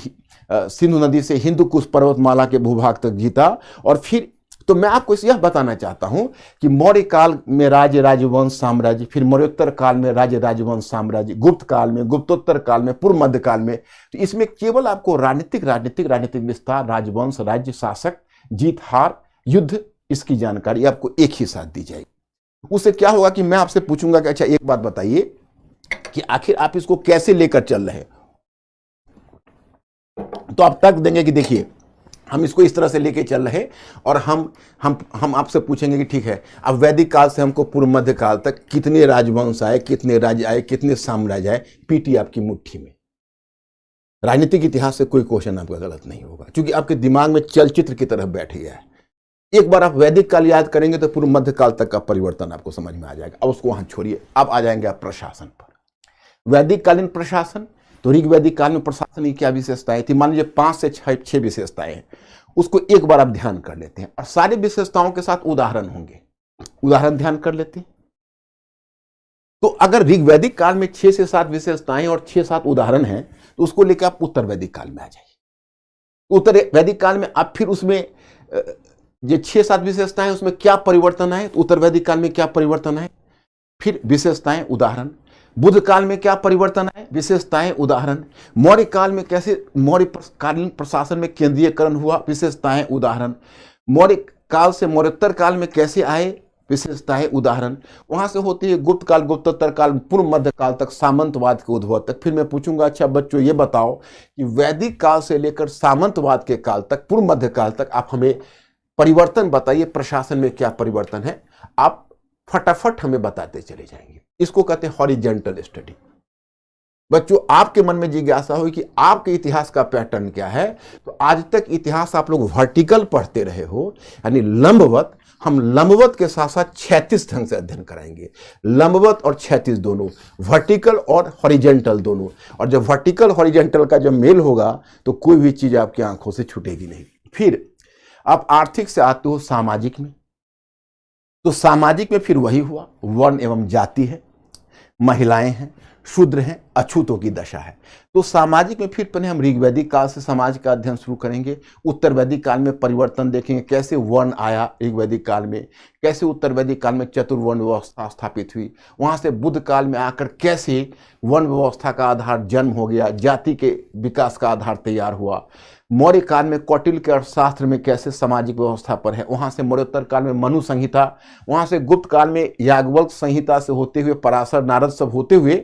सिंधु नदी से हिंदू कुश पर्वतमाला के भूभाग तक जीता। और फिर तो मैं आपको यह बताना चाहता हूं कि मौर्य काल में राज्य राजवंश साम्राज्य, फिर मौर्योत्तर काल में राज्य राजवंश साम्राज्य, गुप्त काल में, गुप्तोत्तर काल में, पूर्व मध्य काल में। तो इसमें केवल आपको राजनीतिक विस्तार, राजवंश, राज्य, शासक, जीत हार, युद्ध, इसकी जानकारी आपको एक ही साथ दी जाएगी। उससे क्या होगा कि मैं आपसे पूछूंगा कि अच्छा एक बात बताइए कि आखिर आप इसको कैसे लेकर चल रहे हैं। तो आप तर्क देंगे कि देखिए हम इसको इस तरह से लेके चल रहे, और हम आपसे पूछेंगे कि ठीक है, अब वैदिक काल से हमको पूर्व मध्य काल तक कितने राजवंश आए, कितने राज्य आए, कितने साम्राज्य आए, पीटी आपकी मुट्ठी में। राजनीतिक इतिहास से कोई क्वेश्चन आपका गलत नहीं होगा, क्योंकि आपके दिमाग में चलचित्र की तरह बैठ गया है। एक बार आप वैदिक काल याद करेंगे तो पूर्व मध्य काल तक का परिवर्तन आपको समझ में आ जाएगा। अब उसको वहां छोड़िए, अब आ जाएंगे आप प्रशासन पर। वैदिक कालीन प्रशासन, तो ऋग्वैदिक काल में प्रशासन की क्या विशेषताएं थी? मान लीजिए 5 से 6 विशेषताएं हैं, उसको एक बार आप ध्यान कर लेते हैं, और सारी विशेषताओं के साथ उदाहरण होंगे। उदाहरण ध्यान कर लेते हैं। तो अगर ऋग्वैदिक काल में 6 से 7 विशेषताएं और 6-7 उदाहरण हैं, तो उसको लेकर आप उत्तर वैदिक काल में आ जाइए। उत्तर वैदिक काल में आप फिर उसमें ये 6-7 विशेषताएं, उसमें क्या परिवर्तन आए, तो उत्तर वैदिक काल में क्या परिवर्तन आए, फिर विशेषताएं उदाहरण। बुद्ध काल में क्या परिवर्तन आए, विशेषताएं उदाहरण। मौर्य काल में कैसे मौर्य कालीन प्रशासन में केंद्रीयकरण हुआ, विशेषताएं उदाहरण। मौर्य काल से मौर्योत्तर काल में कैसे आए, विशेषताएं उदाहरण। वहां से होती है गुप्त काल, गुप्तोत्तर काल, पूर्व मध्य काल तक, सामंतवाद के उद्भव तक। फिर मैं पूछूंगा, अच्छा बच्चों ये बताओ कि वैदिक काल से लेकर सामंतवाद के काल तक, पूर्व मध्य काल तक आप हमें परिवर्तन बताइए, प्रशासन में क्या परिवर्तन है। आप फटाफट हमें बताते चले जाएंगे। इसको कहते हैं हॉरिजॉन्टल स्टडी। बच्चों आपके मन में जिज्ञासा हो कि आपके इतिहास का पैटर्न क्या है, तो आज तक इतिहास आप लोग वर्टिकल पढ़ते रहे हो, यानी लंबवत। हम लंबवत के साथ साथ क्षैतिज ढंग से अध्ययन कराएंगे, लंबवत और क्षैतिज दोनों, वर्टिकल और हॉरिजॉन्टल दोनों। और जब वर्टिकल हॉरिजॉन्टल का जब मेल होगा तो कोई भी चीज आपकी आंखों से छूटेगी नहीं। फिर आप आर्थिक से आते हो सामाजिक में, तो सामाजिक में फिर वही हुआ, वर्ण एवं जाति है, महिलाएं हैं, शूद्र हैं, अछूतों की दशा है। तो सामाजिक में फिर पहले हम ऋग्वैदिक काल से समाज का अध्ययन शुरू करेंगे। उत्तर वैदिक काल में परिवर्तन देखेंगे, कैसे वर्ण आया ऋग्वैदिक काल में, कैसे उत्तर वैदिक काल में चतुर्वर्ण व्यवस्था स्थापित हुई, वहां से बुद्ध काल में आकर कैसे वर्ण व्यवस्था का आधार जन्म हो गया, जाति के विकास का आधार तैयार हुआ। मौर्य काल में कौटिल्य के अर्थशास्त्र में कैसे सामाजिक व्यवस्था पर है, वहां से मौर्योत्तर काल में मनु संहिता, वहां से गुप्त काल में याज्ञवल्क्य संहिता से होते हुए पराशर नारद सब होते हुए,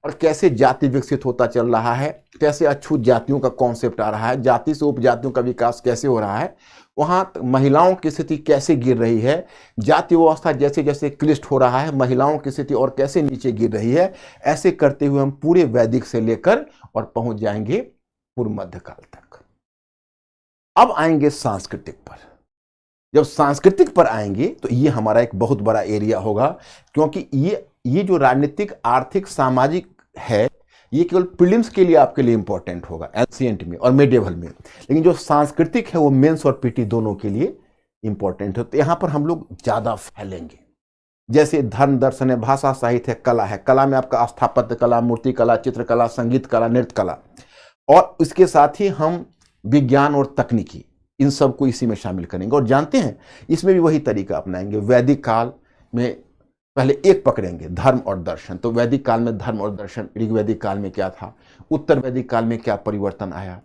और कैसे जाति विकसित होता चल रहा है, कैसे अछूत जातियों का कॉन्सेप्ट आ रहा है, जाति से उपजातियों का विकास कैसे हो रहा है, वहां महिलाओं की स्थिति कैसे गिर रही है, जाति व्यवस्था जैसे जैसे क्लिष्ट हो रहा है, महिलाओं की स्थिति और कैसे नीचे गिर रही है। ऐसे करते हुए हम पूरे वैदिक से लेकर और पहुंच जाएंगे पूर्व मध्य काल तक। अब आएंगे सांस्कृतिक पर। जब सांस्कृतिक पर आएंगे तो ये हमारा एक बहुत बड़ा एरिया होगा, क्योंकि ये जो राजनीतिक, आर्थिक, सामाजिक है, ये केवल प्रीलिम्स के लिए आपके लिए इंपॉर्टेंट होगा, एंशिएंट में और मेडिएवल में। लेकिन जो सांस्कृतिक है वो मेंस और पीटी दोनों के लिए इंपॉर्टेंट है। तो यहां पर हम लोग ज्यादा फैलेंगे। जैसे धर्म, दर्शन है, भाषा, साहित्य है, कला है। कला में आपका स्थापत्य कला, मूर्ति कला, चित्रकला, संगीत कला, नृत्य कला, और इसके साथ ही हम विज्ञान और तकनीकी, इन सब को इसी में शामिल करेंगे। और जानते हैं इसमें भी वही तरीका अपनाएंगे। वैदिक काल में पहले एक पकड़ेंगे, धर्म और दर्शन। तो वैदिक काल में धर्म और दर्शन, ऋग्वैदिक काल में क्या था, उत्तर वैदिक काल में क्या परिवर्तन आया,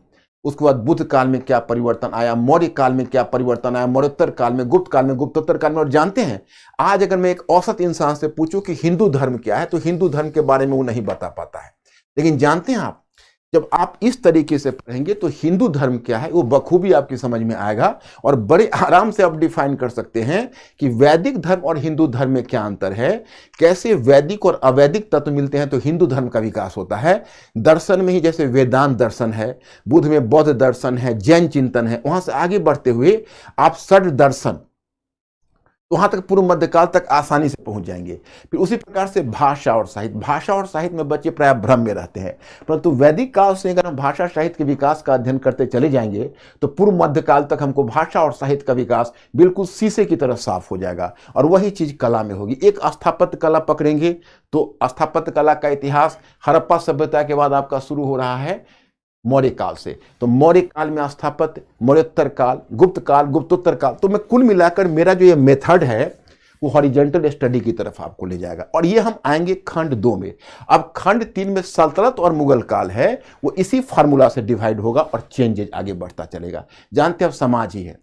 उसके बाद बुद्ध काल में क्या परिवर्तन आया, मौर्य काल में क्या परिवर्तन आया, मौर्योत्तर काल में, गुप्त काल में, गुप्तोत्तर काल में। और जानते हैं आज अगर मैं एक औसत इंसान से पूछूं कि हिंदू धर्म क्या है, तो हिंदू धर्म के बारे में वो नहीं बता पाता है। लेकिन जानते हैं आप, जब आप इस तरीके से पढ़ेंगे तो हिंदू धर्म क्या है वो बखूबी आपकी समझ में आएगा, और बड़े आराम से आप डिफाइन कर सकते हैं कि वैदिक धर्म और हिंदू धर्म में क्या अंतर है, कैसे वैदिक और अवैदिक तत्व मिलते हैं तो हिंदू धर्म का विकास होता है। दर्शन में ही जैसे वेदांत दर्शन है, बुद्ध में बौद्ध दर्शन है, जैन चिंतन है, वहां से आगे बढ़ते हुए आप षड दर्शन, वहां तक पूर्व मध्यकाल तक आसानी से पहुंच जाएंगे। फिर उसी प्रकार से भाषा और साहित्य, भाषा और साहित्य में बच्चे प्राय भ्रम में रहते हैं, परंतु वैदिक काल से अगर हम भाषा साहित्य के विकास का अध्ययन करते चले जाएंगे तो पूर्व मध्यकाल तक हमको भाषा और साहित्य का विकास बिल्कुल शीशे की तरह साफ हो जाएगा। और वही चीज कला में होगी। एक स्थापत्य कला पकड़ेंगे तो स्थापत्य कला का इतिहास हड़प्पा सभ्यता के बाद आपका शुरू हो रहा है मौर्य काल से। तो मौर्य काल में स्थापत्य, मौर्योत्तर काल, गुप्त काल, गुप्तोत्तर काल। तो मैं कुल मिलाकर मेरा जो ये मेथड है वो हॉरिजॉन्टल स्टडी की तरफ आपको ले जाएगा। और ये हम आएंगे खंड 2 में। अब खंड 3 में सल्तनत और मुगल काल है, वो इसी फार्मूला से डिवाइड होगा और चेंजेज आगे बढ़ता चलेगा। जानते हैं अब समाज ही है,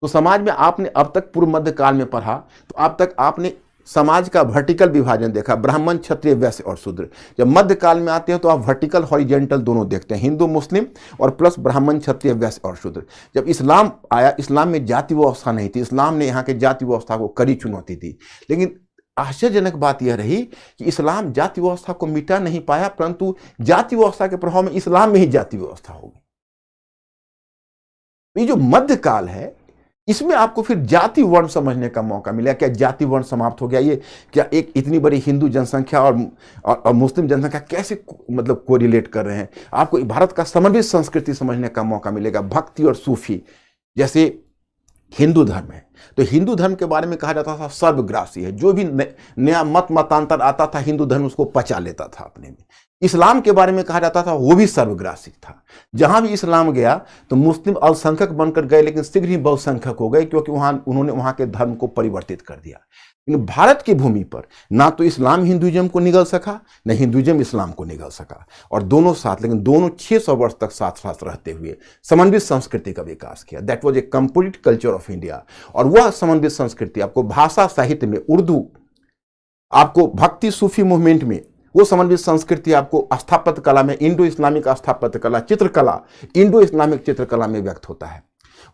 तो समाज में आपने अब तक पूर्व मध्य काल में पढ़ा, तो अब तक आपने समाज का वर्टिकल विभाजन देखा, ब्राह्मण क्षत्रिय वैश्य और शूद्र। जब मध्यकाल में आते हैं तो आप वर्टिकल हॉरिजेंटल दोनों देखते हैं, हिंदू मुस्लिम और प्लस ब्राह्मण क्षत्रिय वैश्य और शूद्र। जब इस्लाम आया, इस्लाम में जाति व्यवस्था नहीं थी, इस्लाम ने यहाँ के जाति व्यवस्था को कड़ी चुनौती दी। लेकिन आश्चर्यजनक बात यह रही कि इस्लाम जाति व्यवस्था को मिटा नहीं पाया, परंतु जाति व्यवस्था के प्रभाव में इस्लाम में ही जाति व्यवस्था हो गई। ये जो मध्यकाल है, इसमें आपको फिर जाति वर्ण समझने का मौका मिला। क्या जाति वर्ण समाप्त हो गया? ये क्या एक इतनी बड़ी हिंदू जनसंख्या और मुस्लिम जनसंख्या कैसे मतलब कोरिलेट कर रहे हैं? आपको भारत का समन्वित संस्कृति समझने का मौका मिलेगा। भक्ति और सूफी, जैसे हिंदू धर्म है तो हिंदू धर्म के बारे में कहा जाता था सर्वग्रासी है, जो भी नया मतांतर आता था हिंदू धर्म उसको पचा लेता था अपने में। इस्लाम के बारे में कहा जाता था वो भी सर्वग्रासी था। जहां भी इस्लाम गया तो मुस्लिम अल्पसंख्यक बनकर गए, लेकिन शीघ्र ही बहुसंख्यक हो गए, क्योंकि उन्होंने वहां के धर्म को परिवर्तित कर दिया। लेकिन भारत की भूमि पर ना तो इस्लाम हिंदुइज्म को निगल सका, न हिंदुइज्म इस्लाम को निगल सका, और दोनों साथ, लेकिन दोनों 600 वर्ष तक साथ साथ रहते हुए समन्वित संस्कृति का विकास किया। That was a complete culture of India. और वह समन्वित संस्कृति आपको भाषा साहित्य में, उर्दू, आपको भक्ति सूफी मूवमेंट में, वो समन्वित संस्कृति आपको स्थापत्य कला में, इंडो इस्लामिक स्थापत्य कला, चित्रकला, इंडो इस्लामिक चित्रकला में व्यक्त होता है।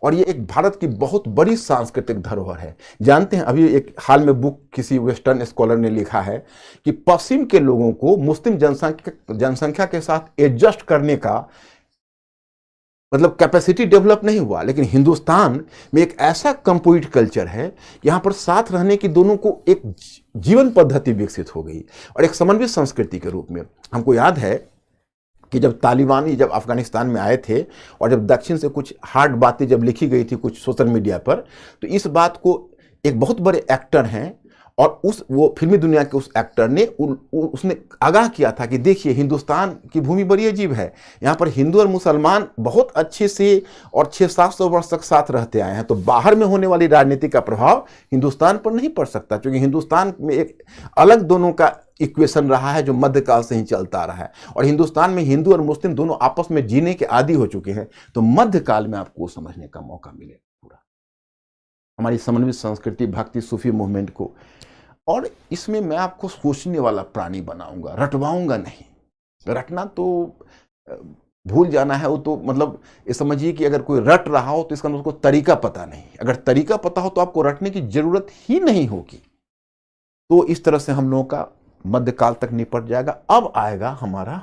और ये एक भारत की बहुत बड़ी सांस्कृतिक धरोहर है। जानते हैं, अभी एक हाल में बुक किसी वेस्टर्न स्कॉलर ने लिखा है कि पश्चिम के लोगों को मुस्लिम जनसंख्या के साथ एडजस्ट करने का मतलब कैपेसिटी डेवलप नहीं हुआ, लेकिन हिंदुस्तान में एक ऐसा कंप्लीट कल्चर है, यहाँ पर साथ रहने की दोनों को एक जीवन पद्धति विकसित हो गई और एक समन्वित संस्कृति के रूप में। हमको याद है कि जब तालिबानी जब अफगानिस्तान में आए थे और जब दक्षिण से कुछ हार्ड बातें जब लिखी गई थी कुछ सोशल मीडिया पर, तो इस बात को एक बहुत बड़े एक्टर हैं और वो फिल्मी दुनिया के उस एक्टर ने उसने आगाह किया था कि देखिए हिंदुस्तान की भूमि बड़ी अजीब है, यहाँ पर हिंदू और मुसलमान बहुत अच्छे से और 600-700 वर्ष तक साथ रहते आए हैं, तो बाहर में होने वाली राजनीति का प्रभाव हिंदुस्तान पर नहीं पड़ सकता, क्योंकि हिंदुस्तान में एक अलग दोनों का इक्वेशन रहा है जो मध्यकाल से ही चलता आ रहा है, और हिंदुस्तान में हिंदू और मुस्लिम दोनों आपस में जीने के आदी हो चुके हैं। तो मध्यकाल में आपको समझने का मौका मिले पूरा हमारी समन्वित संस्कृति, भक्ति सूफी मूवमेंट को। और इसमें मैं आपको सोचने वाला प्राणी बनाऊंगा, रटवाऊंगा नहीं। रटना तो भूल जाना है, वो तो मतलब ये समझिए कि अगर कोई रट रहा हो तो इसका उसको तरीका पता नहीं। अगर तरीका पता हो तो आपको रटने की जरूरत ही नहीं होगी। तो इस तरह से हम लोगों का मध्यकाल तक निपट जाएगा। अब आएगा हमारा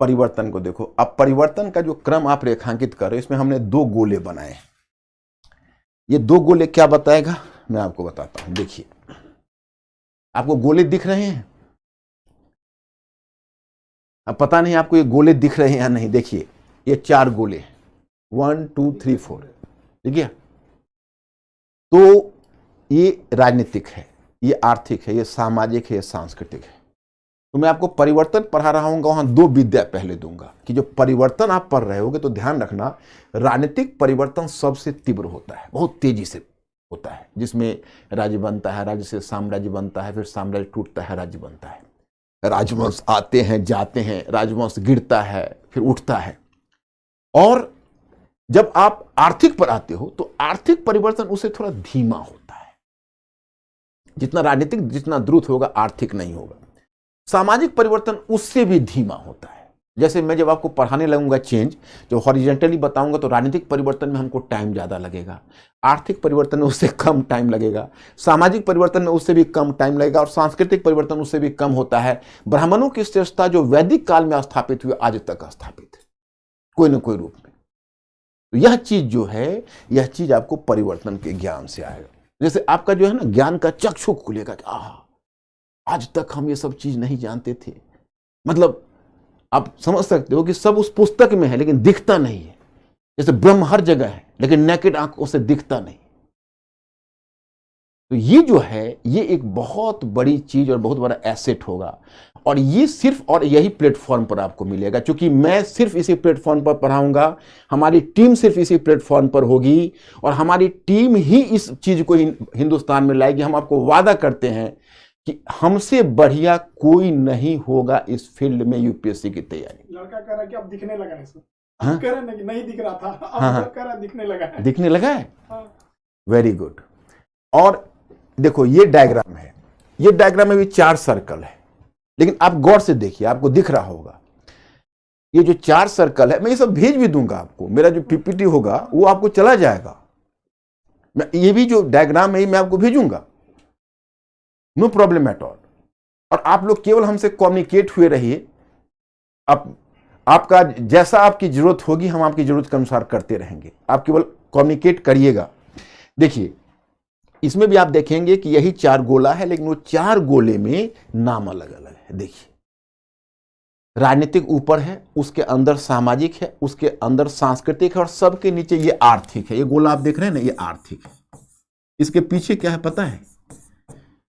परिवर्तन को देखो। अब परिवर्तन का जो क्रम आप रेखांकित कर रहे हो, इसमें हमने 2 गोले बनाए। ये 2 गोले क्या बताएगा मैं आपको बताता हूं। देखिए, आपको गोले दिख रहे हैं? अब पता नहीं आपको ये गोले दिख रहे हैं या नहीं। देखिए, ये 4 गोले, 1 2 3 4, ठीक है। तो ये राजनीतिक है, ये आर्थिक है, ये सामाजिक है, ये सांस्कृतिक है। तो मैं आपको परिवर्तन पढ़ा रहा हूँ, वहां 2 विद्या पहले दूंगा कि जो परिवर्तन आप पढ़ रहे होगे तो ध्यान रखना, राजनीतिक परिवर्तन सबसे तीव्र होता है, बहुत तेजी से होता है, जिसमें राज्य बनता है, राज्य से साम्राज्य बनता है, फिर साम्राज्य टूटता है, राज्य बनता है, राजवंश आते हैं जाते हैं, राजवंश गिरता है फिर उठता है। और जब आप आर्थिक पर आते हो तो आर्थिक परिवर्तन उससे थोड़ा धीमा होता है। जितना राजनीतिक जितना द्रुत होगा, आर्थिक नहीं होगा। सामाजिक परिवर्तन उससे भी धीमा होता है। जैसे मैं जब आपको पढ़ाने लगूंगा चेंज, जो हॉरिजेंटली बताऊंगा, तो राजनीतिक परिवर्तन में हमको टाइम ज़्यादा लगेगा, आर्थिक परिवर्तन में उससे कम टाइम लगेगा, सामाजिक परिवर्तन में उससे भी कम टाइम लगेगा, और सांस्कृतिक परिवर्तन उससे भी कम होता है। ब्राह्मणों की श्रेष्ठता जो वैदिक काल में स्थापित हुई, आज तक स्थापित है कोई न कोई रूप में। तो यह चीज जो है, यह चीज आपको परिवर्तन के ज्ञान से आएगा। जैसे आपका जो है ना ज्ञान का चक्षु खुलेगा कि आज तक हम ये सब चीज नहीं जानते थे। मतलब आप समझ सकते हो कि सब उस पुस्तक में है लेकिन दिखता नहीं है। जैसे ब्रह्म हर जगह है लेकिन नेकेड आंखों से दिखता नहीं। तो ये जो है, ये एक बहुत बड़ी चीज और बहुत बड़ा एसेट होगा, और ये सिर्फ और यही प्लेटफॉर्म पर आपको मिलेगा। क्योंकि मैं सिर्फ इसी प्लेटफॉर्म पर पढ़ाऊंगा, हमारी टीम सिर्फ इसी प्लेटफॉर्म पर होगी, और हमारी टीम ही इस चीज को हिंदुस्तान में लाएगी। हम आपको वादा करते हैं कि हमसे बढ़िया कोई नहीं होगा इस फील्ड में यूपीएससी की तैयारी। लड़का कह रहा है कि अब दिखने लगा है इसको। हाँ? कह रहा है नहीं दिख रहा था, अब कह रहा है दिखने लगा है। दिखने लगा है। हाँ। Very good. और देखो ये डायग्राम है, ये डायग्राम में भी 4 सर्कल है, लेकिन आप गौर से देखिए, आपको दिख रहा होगा ये जो 4 सर्कल है, मैं ये सब भेज भी दूंगा आपको, मेरा जो पीपीटी होगा वो आपको चला जाएगा, मैं ये भी जो डायग्राम है मैं आपको भेजूंगा, नो प्रॉब्लम एट ऑल। और आप लोग केवल हमसे कम्युनिकेट हुए रहिए, आपका जैसा आपकी जरूरत होगी हम आपकी जरूरत के अनुसार करते रहेंगे, आप केवल कम्युनिकेट करिएगा। देखिए इसमें भी आप देखेंगे कि यही 4 गोला है, लेकिन वो 4 गोले में नाम अलग अलग है। देखिए राजनीतिक ऊपर है, उसके अंदर सामाजिक है, उसके अंदर सांस्कृतिक है, और सबके नीचे ये आर्थिक है। ये गोला आप देख रहे हैं ना, ये आर्थिक है। इसके पीछे क्या है पता है?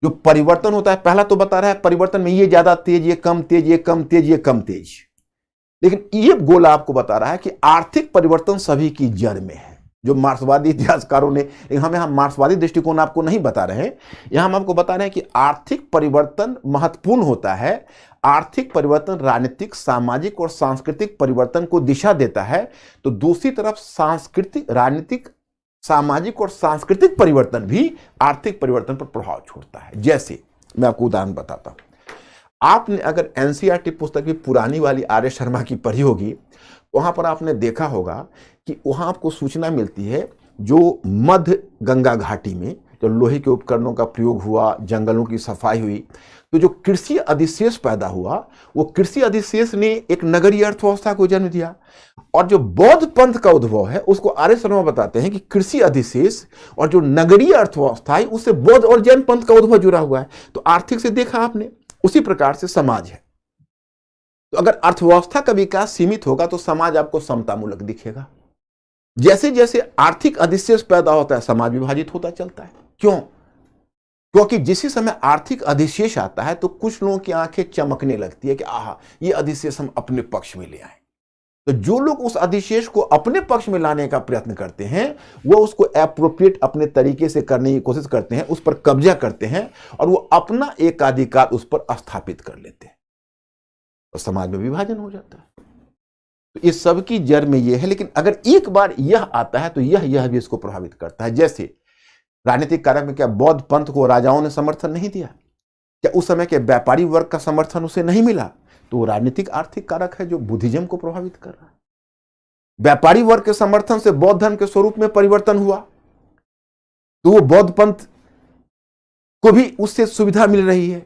जो परिवर्तन होता है, पहला तो बता रहा है परिवर्तन में ये ज्यादा तेज, ये कम तेज, ये कम तेज, ये कम तेज, लेकिन ये गोला आपको बता रहा है कि आर्थिक परिवर्तन सभी की जड़ में है। जो मार्क्सवादी इतिहासकारों ने, लेकिन हम यहां मार्क्सवादी दृष्टिकोण आपको नहीं बता रहे हैं, यहां हम आपको बता रहे हैं कि आर्थिक परिवर्तन महत्वपूर्ण होता है। आर्थिक परिवर्तन राजनीतिक, सामाजिक और सांस्कृतिक परिवर्तन को दिशा देता है, तो दूसरी तरफ सांस्कृतिक, राजनीतिक, सामाजिक और सांस्कृतिक परिवर्तन भी आर्थिक परिवर्तन पर प्रभाव छोड़ता है। जैसे मैं आपको उदाहरण बताता हूं, आपने अगर एनसीईआरटी पुस्तक की पुरानी वाली आर्य शर्मा की पढ़ी होगी, वहां पर आपने देखा होगा कि वहां आपको सूचना मिलती है जो मध्य गंगा घाटी में जो लोहे के उपकरणों का प्रयोग हुआ, जंगलों की सफाई हुई, तो जो कृषि अधिशेष पैदा हुआ, वो कृषि अधिशेष ने एक नगरीय अर्थव्यवस्था को जन्म दिया। और जो बौद्ध पंथ का उद्भव है उसको आर्य शर्मा बताते हैं कि कृषि अधिशेष और जो नगरीय अर्थव्यवस्था है उससे बौद्ध और जैन पंथ का उद्भव जुड़ा हुआ है। तो आर्थिक से देखा आपने, उसी प्रकार से समाज है। तो अगर अर्थव्यवस्था का विकास सीमित होगा तो समाज आपको समतामूलक दिखेगा। जैसे जैसे आर्थिक अधिशेष पैदा होता है समाज विभाजित होता चलता है। क्यों? क्योंकि जिस समय आर्थिक अधिशेष आता है तो कुछ लोगों की आंखें चमकने लगती है कि आहा, ये अधिशेष हम अपने पक्ष में ले आए। तो जो लोग उस अधिशेष को अपने पक्ष में लाने का प्रयत्न करते हैं वो उसको एप्रोप्रिएट अपने तरीके से करने की कोशिश करते हैं, उस पर कब्जा करते हैं और वो अपना एकाधिकार उस पर स्थापित कर लेते हैं, और समाज में विभाजन हो जाता है। तो इस सब की जड़ में यह है। लेकिन अगर एक बार यह आता है तो यह भी इसको प्रभावित करता है। जैसे राजनीतिक कारक में क्या बौद्ध पंथ को राजाओं ने समर्थन नहीं दिया? क्या उस समय के व्यापारी वर्ग का समर्थन उसे नहीं मिला? तो वो राजनीतिक आर्थिक कारक है जो बुद्धिज्म को प्रभावित कर रहा है। व्यापारी वर्ग के समर्थन से बौद्ध धर्म के स्वरूप में परिवर्तन हुआ, तो वो बौद्ध पंथ को भी उससे सुविधा मिल रही है।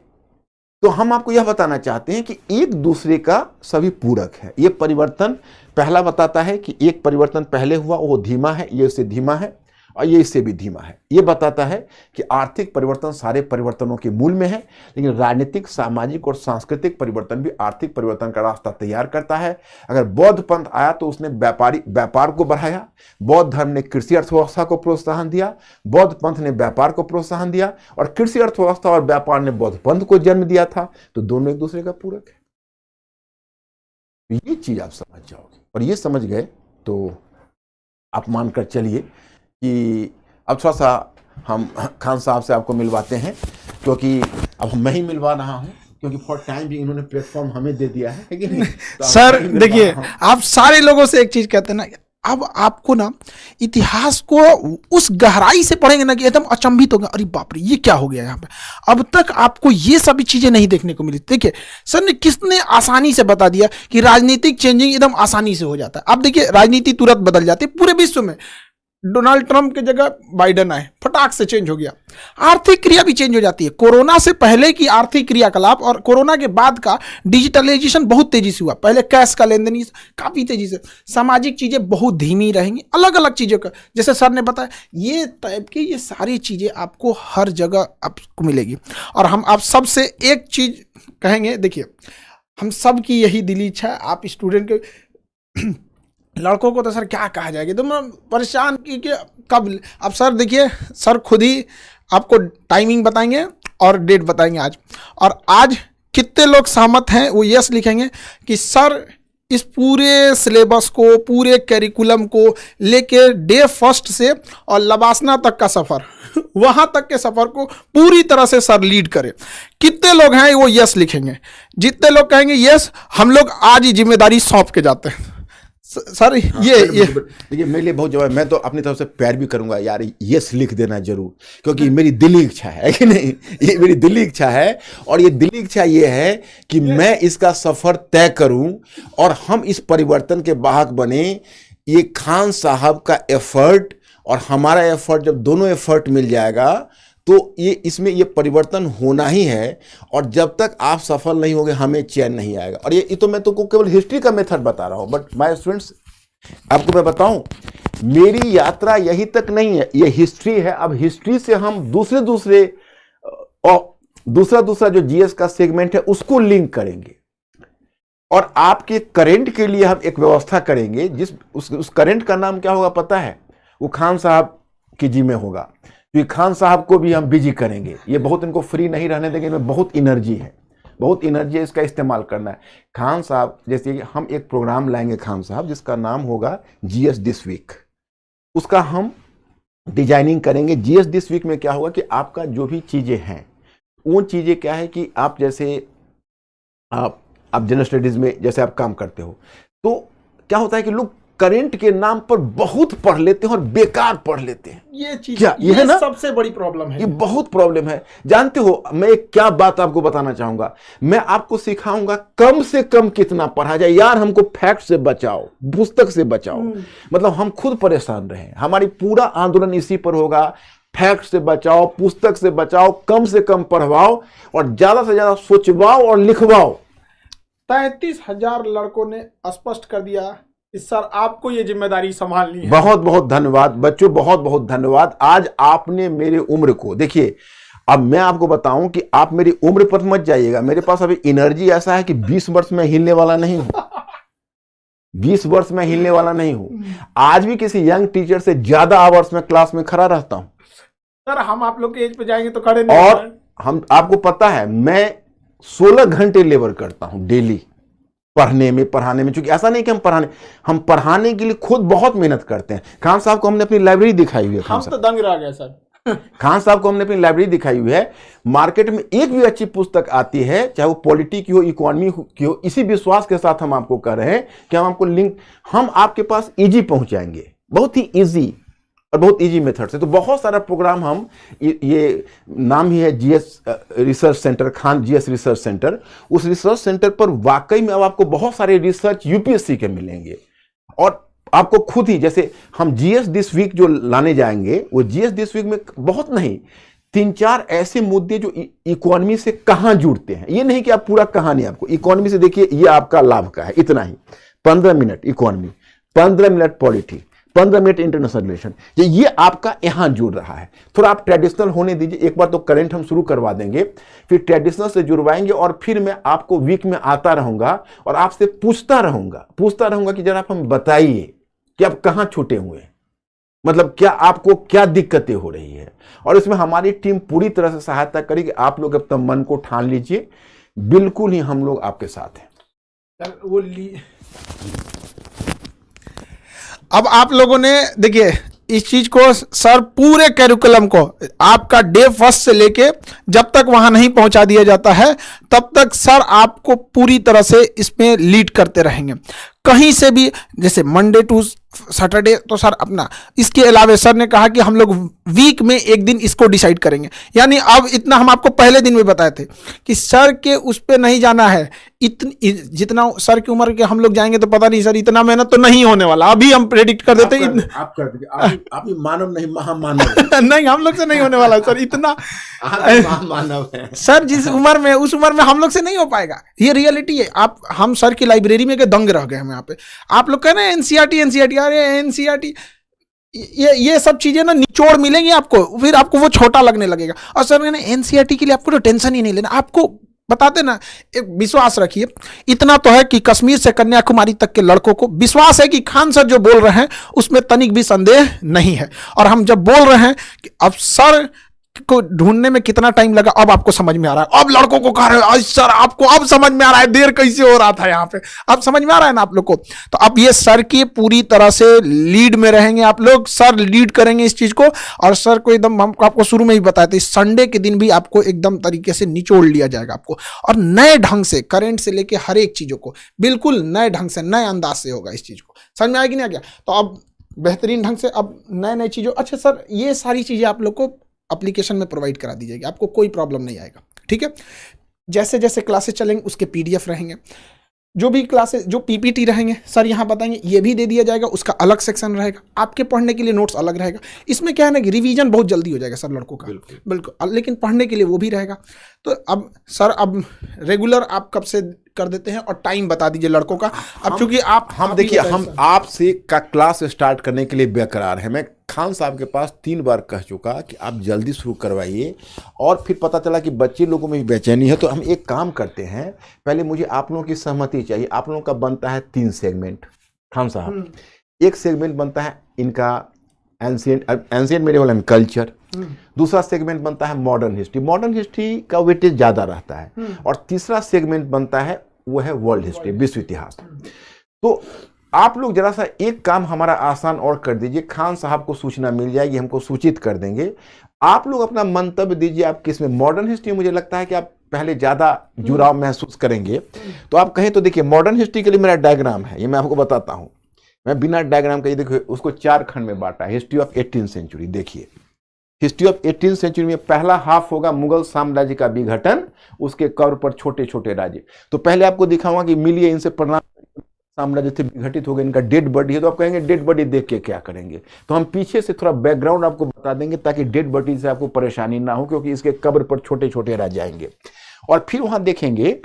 तो हम आपको यह बताना चाहते हैं कि एक दूसरे का सभी पूरक है। ये परिवर्तन पहला बताता है कि एक परिवर्तन पहले हुआ वो धीमा है, ये उससे धीमा है, और ये इससे भी धीमा है। ये बताता है कि आर्थिक परिवर्तन सारे परिवर्तनों के मूल में है, लेकिन राजनीतिक, सामाजिक और सांस्कृतिक परिवर्तन भी आर्थिक परिवर्तन का रास्ता तैयार करता है। अगर बौद्ध पंथ आया तो उसने व्यापार को बढ़ाया, बौद्ध धर्म ने कृषि अर्थव्यवस्था को प्रोत्साहन दिया, बौद्ध पंथ ने व्यापार को प्रोत्साहन दिया, और कृषि अर्थव्यवस्था और व्यापार ने बौद्ध पंथ को जन्म दिया था। तो दोनों एक दूसरे का पूरक है। ये चीज आप समझ जाओगे, और ये समझ गए तो आप मानकर चलिए कि अब थोड़ा सा हम खान साहब से आपको मिलवाते हैं, क्योंकि अब मैं ही मिलवा रहा हूं, क्योंकि फॉर टाइम भी इन्होंने प्लेटफॉर्म हमें दे दिया है कि नहीं? तो सर देखिए, आप सारे लोगों से एक चीज कहते हैं ना, अब आपको ना इतिहास को उस गहराई से पढ़ेंगे ना कि एकदम अचंभित होगा, अरे बाप रे ये क्या हो गया यहाँ पे। अब तक आपको ये सभी चीजें नहीं देखने को मिली। देखिए सर ने किसने आसानी से बता दिया कि राजनीतिक चेंजिंग एकदम आसानी से हो जाता है। अब देखिए राजनीति तुरंत बदल जाती है पूरे विश्व में। डोनाल्ड ट्रंप की जगह बाइडेन आए, फटाक से चेंज हो गया। आर्थिक क्रिया भी चेंज हो जाती है। कोरोना से पहले की आर्थिक क्रियाकलाप और कोरोना के बाद का डिजिटलाइजेशन बहुत तेजी से हुआ। पहले कैश का लेन देन काफी तेजी से, सामाजिक चीजें बहुत धीमी रहेंगी, अलग अलग चीजों का, जैसे सर ने बताया ये टाइप की ये सारी चीजें आपको हर जगह आपको मिलेगी। और हम आप सबसे एक चीज कहेंगे, देखिए हम सब की यही दिली इच्छा है, आप स्टूडेंट के लड़कों को तो सर क्या कहा जाएगा, तो मैं परेशान की कि कब। अब सर देखिए, सर खुद ही आपको टाइमिंग बताएंगे और डेट बताएंगे आज। और आज कितने लोग सहमत हैं वो यस लिखेंगे कि सर इस पूरे सिलेबस को, पूरे कैरिकुलम को लेके डे फर्स्ट से और लबासना तक का सफ़र, वहाँ तक के सफ़र को पूरी तरह से सर लीड करें। कितने लोग हैं वो यस लिखेंगे। जितने लोग कहेंगे यस, हम लोग आज ही जिम्मेदारी सौंप के जाते हैं। सर ये देखिए मेरे लिए बहुत जवाब, मैं तो अपनी तरफ से प्यार भी करूंगा यार, यस लिख देना जरूर, क्योंकि मेरी दिली इच्छा है कि नहीं, ये मेरी दिली इच्छा है। और ये दिली इच्छा ये है कि मैं इसका सफर तय करूं और हम इस परिवर्तन के वाहक बने। ये खान साहब का एफर्ट और हमारा एफर्ट, जब दोनों एफर्ट मिल जाएगा तो ये इसमें ये परिवर्तन होना ही है। और जब तक आप सफल नहीं होंगे हमें चैन नहीं आएगा। और ये तो मैं तुमको केवल हिस्ट्री का मेथड बता रहा हूं, बट माय स्टूडेंट्स आपको मैं बताऊं, मेरी यात्रा यही तक नहीं है, ये हिस्ट्री है। अब हिस्ट्री से हम दूसरा जो जीएस का सेगमेंट है उसको लिंक करेंगे और आपके करंट के लिए हम एक व्यवस्था करेंगे। उस करंट का नाम क्या होगा पता है? वो खान साहब की जी में होगा, क्योंकि खान साहब को भी हम बिजी करेंगे। ये बहुत इनको फ्री नहीं रहने देंगे, इनमें बहुत एनर्जी है, इसका इस्तेमाल करना है। खान साहब जैसे कि हम एक प्रोग्राम लाएंगे खान साहब, जिसका नाम होगा जीएस दिस वीक। उसका हम डिजाइनिंग करेंगे। जीएस दिस वीक में क्या होगा कि आपका जो भी चीजें हैं वो चीजें क्या है कि आप जैसे आप जनरल स्टडीज में जैसे आप काम करते हो, तो क्या होता है कि लोग करंट के नाम पर बहुत पढ़ लेते हैं और बेकार पढ़ लेते हैं। ये चीज क्या ये है ना, सबसे बड़ी प्रॉब्लम है। ये बहुत प्रॉब्लम है। जानते हो, मैं एक क्या बात आपको बताना चाहूंगा, मैं आपको सिखाऊंगा कम से कम कितना पढ़ा जाए। यार हमको फैक्ट से बचाओ, पुस्तक से बचाओ, मतलब हम खुद परेशान रहे, हमारी पूरा आंदोलन इसी पर होगा। फैक्ट से बचाओ, पुस्तक से बचाओ, कम से कम पढ़वाओ और ज्यादा से ज्यादा सोचवाओ और लिखवाओ। 33,000 लड़कों ने स्पष्ट कर दिया कि सर आपको ये जिम्मेदारी संभालनी है। बहुत बहुत धन्यवाद बच्चों, बहुत बहुत धन्यवाद। आज आपने मेरे उम्र को, देखिए अब मैं आपको बताऊं कि आप मेरी उम्र पर मत जाइएगा। मेरे पास अभी एनर्जी ऐसा है कि 20 वर्ष में हिलने वाला नहीं हूं, 20 वर्ष में हिलने वाला नहीं हूं। आज भी किसी यंग टीचर से ज्यादा आवर्स में क्लास में खड़ा रहता हूं। सर हम आप लोग के एज पे जाएंगे तो खड़े नहीं। और हम, आपको पता है मैं 16 घंटे लेबर करता हूं डेली, पढ़ने में, क्योंकि ऐसा नहीं कि हम पढ़ाने के लिए खुद बहुत मेहनत करते हैं। खान साहब को हमने अपनी लाइब्रेरी दिखाई हुई है। हम तो दंग रह गए सर। खान साहब को हमने अपनी लाइब्रेरी दिखाई हुई है। मार्केट में एक भी अच्छी पुस्तक आती है, चाहे वो पॉलिटी की हो, इकोनॉमी की हो, इसी विश्वास के साथ हम आपको कह रहे हैं कि हम आपको लिंक, हम आपके पास इजी पहुंचाएंगे, बहुत ही इजी और बहुत इजी मेथड से। तो बहुत सारा प्रोग्राम हम, ये नाम ही है GS research centre, Khan GS research centre. उस रिसर्च सेंटर पर वाकई में अब आपको बहुत सारे रिसर्च यूपीएससी के मिलेंगे और आपको खुद ही, जैसे हम जीएस दिस वीक जो लाने जाएंगे, वो जीएस दिस वीक में बहुत नहीं, 3-4 ऐसे मुद्दे जो इकोनॉमी से कहां जुड़ते हैं। ये नहीं कि आप पूरा कहानी, आपको इकोनॉमी से देखिए, ये आपका लाभ का है, इतना ही। 15 minute economy, 15 minute polity, 15 minute international relation, ये आपका यहां जुड़ रहा है। थोड़ा आप ट्रेडिशनल होने दीजिए। एक बार तो करंट हम शुरू करवा देंगे, फिर ट्रेडिशनल से जुड़वाएंगे और फिर मैं आपको वीक में आता रहूंगा और आपसे पूछता रहूंगा कि जरा आप हम बताइए कि आप कहां छूटे हुए हैं, मतलब क्या आपको क्या दिक्कतें हो रही है। और इसमें हमारी टीम पूरी तरह से सहायता करेगी। आप लोग अपना मन को ठान लीजिए, बिल्कुल ही हम लोग आपके साथ हैं। अब आप लोगों ने देखिए इस चीज को, सर पूरे कैरिकुलम को आपका डे फर्स्ट से लेके जब तक वहां नहीं पहुंचा दिया जाता है तब तक सर आपको पूरी तरह से इसमें लीड करते रहेंगे। कहीं से भी, जैसे मंडे टू सैटरडे तो सर अपना, इसके अलावा सर ने कहा कि हम लोग वीक में एक दिन इसको डिसाइड करेंगे। यानी अब इतना हम आपको पहले दिन में बताए थे कि सर के उस पे नहीं जाना है। जितना सर की उम्र के हम लोग जाएंगे तो पता नहीं सर इतना मेहनत तो नहीं होने वाला। अभी हम प्रेडिक्ट कर देते हैं आप कर दीजिए, आप ही मानव नहीं महामानव। नहीं, हम लोग से नहीं होने वाला सर इतना। महामानव है सर जिस उम्र में, उस उम्र में हम लोग से नहीं हो पाएगा। ये रियलिटी है। आप, हम सर की लाइब्रेरी में के दंग रह गए हम यहाँ पे। आप लोग कह रहे हैं एनसीईआरटी, अरे एनसीईआरटी, ये सब चीजें ना निचोड़ मिलेंगी आपको, फिर आपको वो छोटा लगने लगेगा। और सर मैंने एनसीईआरटी के लिए आपको तो टेंशन ही नहीं लेना, आपको बताते ना, एक विश्वास रखिए। इतना तो है कि कश्मीर से कन्याकुमारी तक के लड़कों को विश्वास है कि खान सर जो बोल रहे हैं उसमें तनिक भी संदेह नहीं है। और हम जब बोल रहे हैं कि अब सर को ढूंढने में कितना टाइम लगा अब आपको समझ में आ रहा है। अब लड़कों को कह रहे हो सर आपको अब समझ में आ रहा है देर कैसे हो रहा था यहाँ पे, अब समझ में आ रहा है ना आप लोग को। तो अब ये सर की पूरी तरह से लीड में रहेंगे आप लोग, सर लीड करेंगे इस चीज को। और सर को एकदम हम आपको शुरू में ही बताए थे संडे के दिन भी आपको एकदम तरीके से निचोड़ लिया जाएगा आपको, और नए ढंग से करेंट से लेके हर एक चीजों को बिल्कुल नए ढंग से नए अंदाज से होगा इस चीज को। समझ में आएगी नहीं आ गया? तो अब बेहतरीन ढंग से अब नए नए चीज़ों, अच्छा सर ये सारी चीज़ें आप लोग को एप्लीकेशन में प्रोवाइड करा दी जाएगी, आपको कोई प्रॉब्लम नहीं आएगा, ठीक है। जैसे जैसे क्लासेस चलेंगे उसके पीडीएफ रहेंगे, जो भी क्लासेस जो पीपीटी रहेंगे सर यहाँ बताएंगे, ये भी दे दिया जाएगा, उसका अलग सेक्शन रहेगा, आपके पढ़ने के लिए नोट्स अलग रहेगा। इसमें क्या है ना कि रिवीजन बहुत जल्दी हो जाएगा सर लड़कों का, बिल्कुल, लेकिन पढ़ने के लिए वो भी रहेगा। तो अब सर अब रेगुलर आप कब से कर देते हैं और टाइम बता दीजिए लड़कों का। अब चूंकि हम देखिए हम आपसे का क्लास स्टार्ट करने के लिए बेकरार है। मैं खान साहब के पास 3 बार कह चुका कि आप जल्दी शुरू करवाइए, और फिर पता चला कि बच्चे लोगों में भी बेचैनी है। तो हम एक काम करते हैं, पहले मुझे आप लोगों की सहमति चाहिए। आप लोगों का बनता है 3 सेगमेंट खान साहब, एक सेगमेंट बनता है इनका एंशिएंट मेडिवल एंड कल्चर, दूसरा सेगमेंट बनता है मॉडर्न हिस्ट्री का वेटेज ज़्यादा रहता है, और तीसरा सेगमेंट बनता है वो है वर्ल्ड हिस्ट्री, विश्व इतिहास। तो आप लोग जरा सा एक काम हमारा आसान और कर दीजिए, खान साहब को सूचना मिल जाएगी, हमको सूचित कर देंगे। आप लोग अपना मंतव्य दीजिए, आप किस में मॉडर्न हिस्ट्री, मुझे लगता है कि आप पहले ज़्यादा जुड़ाव महसूस करेंगे। तो आप कहें तो देखिए मॉडर्न हिस्ट्री के लिए मेरा डायग्राम है, ये मैं आपको बताता हूँ। मैं बिना डायग्राम का, ये देखिए उसको 4 खंड में बांटा है, हिस्ट्री ऑफ 18th सेंचुरी। देखिए हिस्ट्री ऑफ 18th सेंचुरी में पहला हाफ होगा मुगल साम्राज्य का विघटन, उसके कवर पर छोटे छोटे राज्य। तो पहले आपको दिखाऊंगा कि मिलिए इनसे प्रणाम, साम्राज्य से विघटित हो गए, इनका डेड बॉडी है। तो आप कहेंगे डेड बॉडी देख के क्या करेंगे, तो हम पीछे से थोड़ा बैकग्राउंड आपको बता देंगे ताकि डेड बॉडी से आपको परेशानी ना हो, क्योंकि इसके कब्र पर छोटे छोटे राज्य आएंगे। और फिर वहां देखेंगे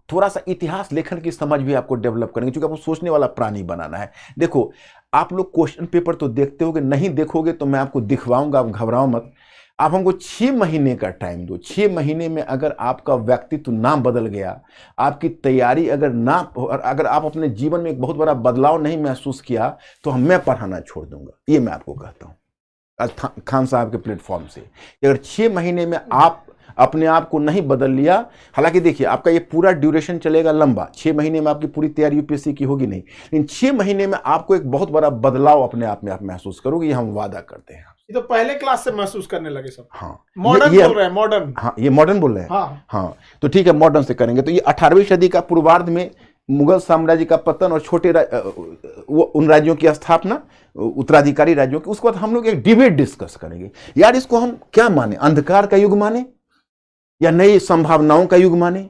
थोड़ा सा इतिहास लेखन की समझ भी आपको डेवलप करेंगे, क्योंकि आपको सोचने वाला प्राणी बनाना है। देखो आप लोग क्वेश्चन पेपर तो देखते होगे, नहीं देखोगे तो मैं आपको दिखवाऊंगा, आप घबराओ मत। आप हमको 6 महीने का टाइम दो। 6 महीने में अगर आपका व्यक्तित्व ना बदल गया, आपकी तैयारी अगर आप अपने जीवन में एक बहुत बड़ा बदलाव नहीं महसूस किया, तो मैं पढ़ाना छोड़ दूंगा। ये मैं आपको कहता हूँ खान साहब के प्लेटफॉर्म से। अगर 6 महीने में आप अपने आप को नहीं बदल लिया, हालांकि देखिए आपका ये पूरा ड्यूरेशन चलेगा लंबा, 6 महीने में आपकी पूरी तैयारी यूपीएससी की होगी नहीं, लेकिन 6 महीने में आपको एक बहुत बड़ा बदलाव अपने आप में आप महसूस करोगे, ये हम वादा करते हैं। ये तो पहले क्लास से महसूस करने लगे सब। हाँ मॉडर्न बोल रहे हैं, मॉडर्न। हाँ ये मॉडर्न बोल रहे हैं। हाँ तो ठीक है, मॉडर्न से करेंगे। तो ये 18वीं सदी का पूर्वार्ध में मुगल साम्राज्य का पतन और छोटे उन राज्यों की स्थापना, उत्तराधिकारी राज्यों की। उसके बाद हम लोग एक डिबेट डिस्कस करेंगे, यार इसको हम क्या माने, अंधकार का युग माने या नई संभावनाओं का युग माने,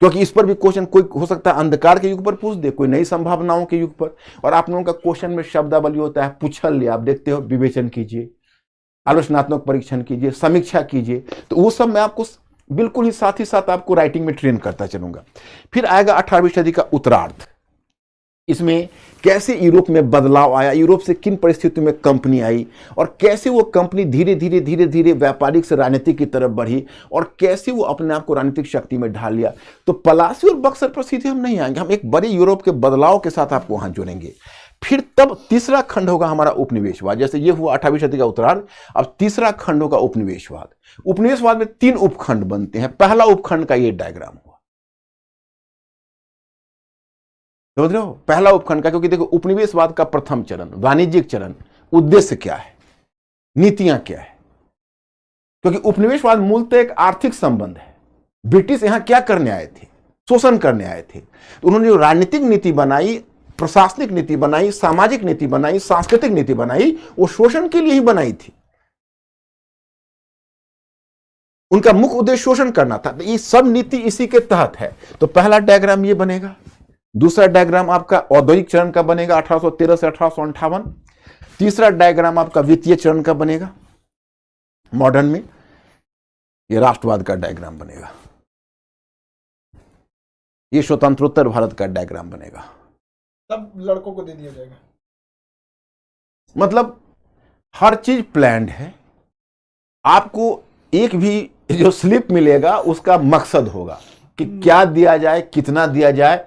क्योंकि इस पर भी क्वेश्चन कोई हो सकता है अंधकार के युग पर पूछ दे, कोई नई संभावनाओं के युग पर। और आप लोगों का क्वेश्चन में शब्दावली होता है, पूछल ले, आप देखते हो, विवेचन कीजिए, आलोचनात्मक परीक्षण कीजिए, समीक्षा कीजिए। तो वो सब मैं आपको बिल्कुल ही साथ आपको राइटिंग में ट्रेन करता चलूंगा। फिर आएगा 18वीं सदी का उत्तरार्ध। इसमें कैसे यूरोप में बदलाव आया, यूरोप से किन परिस्थितियों में कंपनी आई, और कैसे वो कंपनी धीरे धीरे व्यापारिक से राजनीतिक की तरफ बढ़ी, और कैसे वो अपने आप को राजनीतिक शक्ति में ढाल लिया। तो पलासी और बक्सर पर सीधे हम नहीं आएंगे, हम एक बड़े यूरोप के बदलाव के साथ आपको वहां जोड़ेंगे। फिर तब तीसरा खंड होगा हमारा उपनिवेशवाद। जैसे ये हुआ 18वीं सदी का उत्तरार्ध, अब तीसरा खंड होगा उपनिवेशवाद। उपनिवेशवाद में 3 उपखंड बनते हैं। पहला उपखंड का ये डायग्राम हुआ, समझ रहे हो, पहला उपखंड का। क्योंकि देखो उपनिवेशवाद का प्रथम चरण, वाणिज्यिक चरण, उद्देश्य क्या है, नीतियां क्या है। क्योंकि उपनिवेशवाद मूलतः एक आर्थिक संबंध है। ब्रिटिश यहां क्या करने आए थे, शोषण करने आए थे। तो उन्होंने जो राजनीतिक नीति बनाई, प्रशासनिक नीति बनाई, सामाजिक नीति बनाई, सांस्कृतिक नीति बनाई, वो शोषण के लिए ही बनाई थी। उनका मुख्य उद्देश्य शोषण करना था। ये सब नीति इसी के तहत है। तो पहला डायग्राम ये बनेगा। दूसरा डायग्राम आपका औद्योगिक चरण का बनेगा 1813 से 1858। तीसरा डायग्राम आपका वित्तीय चरण का बनेगा मॉडर्न में। ये राष्ट्रवाद का डायग्राम बनेगा। ये स्वतंत्रोत्तर भारत का डायग्राम बनेगा। तब लड़कों को दे दिया जाएगा। मतलब हर चीज प्लान्ड है। आपको एक भी जो स्लिप मिलेगा उसका मकसद होगा कि क्या दिया जाए, कितना दिया जाए।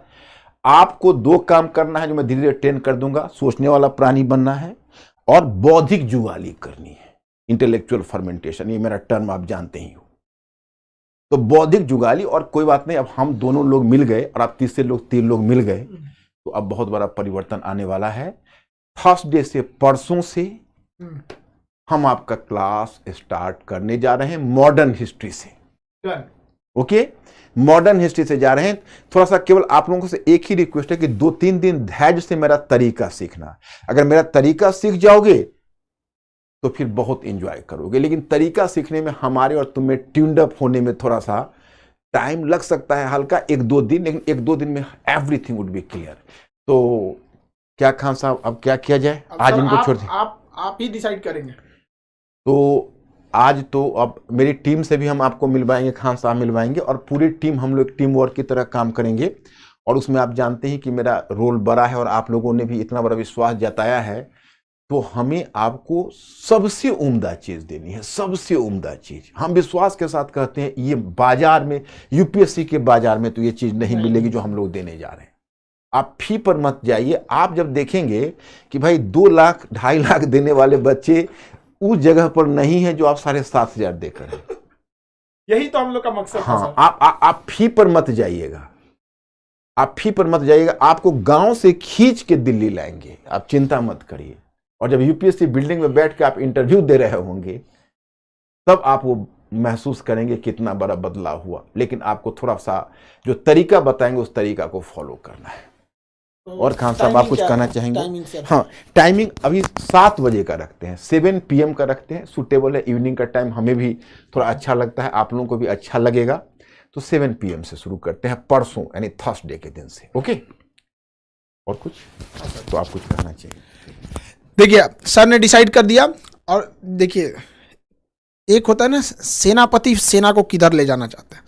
आपको 2 काम करना है जो मैं धीरे धीरे ट्रेन कर दूंगा। सोचने वाला प्राणी बनना है और बौद्धिक जुगाली करनी है। इंटेलेक्चुअल फर्मेंटेशन, ये मेरा टर्म आप जानते ही हो। तो बौद्धिक जुगाली, और कोई बात नहीं, अब हम दोनों लोग मिल गए और अब तीन लोग मिल गए, तो अब बहुत बड़ा परिवर्तन आने वाला है। थर्सडे से, परसों से हम आपका क्लास स्टार्ट करने जा रहे हैं मॉडर्न हिस्ट्री से। ओके, मॉडर्न हिस्ट्री से जा रहे हैं। थोड़ा सा केवल आप लोगों से एक ही रिक्वेस्ट है कि 2-3 दिन धैर्य से मेरा तरीका सीखना। अगर मेरा तरीका सीख जाओगे तो फिर बहुत एंजॉय करोगे, लेकिन तरीका सीखने में हमारे और तुम्हें ट्यून्ड अप होने में थोड़ा सा टाइम लग सकता है, हल्का 1-2 दिन, लेकिन 1-2 दिन में एवरीथिंग वुड बी क्लियर। तो क्या खान साहब, अब क्या किया जाए? आज इनको छोड़ दें? आप ही डिसाइड करेंगे। तो आज तो अब मेरी टीम से भी हम आपको मिलवाएंगे, खान साहब मिलवाएंगे, और पूरी टीम, हम लोग टीम वर्क की तरह काम करेंगे। और उसमें आप जानते हैं कि मेरा रोल बड़ा है और आप लोगों ने भी इतना बड़ा विश्वास जताया है, तो हमें आपको सबसे उम्दा चीज देनी है, सबसे उम्दा चीज। हम विश्वास के साथ कहते हैं, ये बाजार में, यूपीएससी के बाजार में तो ये चीज नहीं मिलेगी जो हम लोग देने जा रहे हैं। आप फी पर मत जाइए। आप जब देखेंगे कि भाई 2 लाख 2.5 लाख देने वाले बच्चे उस जगह पर नहीं है जो आप 7,500 देकर हैं। यही तो हम लोग का मकसद था सर। आप फी पर मत जाइएगा, आप फी पर मत जाइएगा। आपको गांव से खींच के दिल्ली लाएंगे, आप चिंता मत करिए। और जब यूपीएससी बिल्डिंग में बैठ के आप इंटरव्यू दे रहे होंगे, तब आप वो महसूस करेंगे कितना बड़ा बदलाव हुआ। लेकिन आपको थोड़ा सा जो तरीका बताएंगे उस तरीका को फॉलो करना है। तो और खान साहब, आप कुछ कहना चाहेंगे? टाइमिंग हाँ, टाइमिंग अभी 7 बजे का रखते हैं, 7 PM का रखते हैं। सूटेबल है, इवनिंग का टाइम हमें भी थोड़ा अच्छा लगता है, आप लोगों को भी अच्छा लगेगा। तो 7 PM से शुरू करते हैं, परसों यानी थर्सडे के दिन से। ओके, और कुछ तो आप कुछ कहना चाहिए? देखिए, सर ने डिसाइड कर दिया। और देखिए, एक होता है ना, सेनापति सेना को किधर ले जाना चाहता है,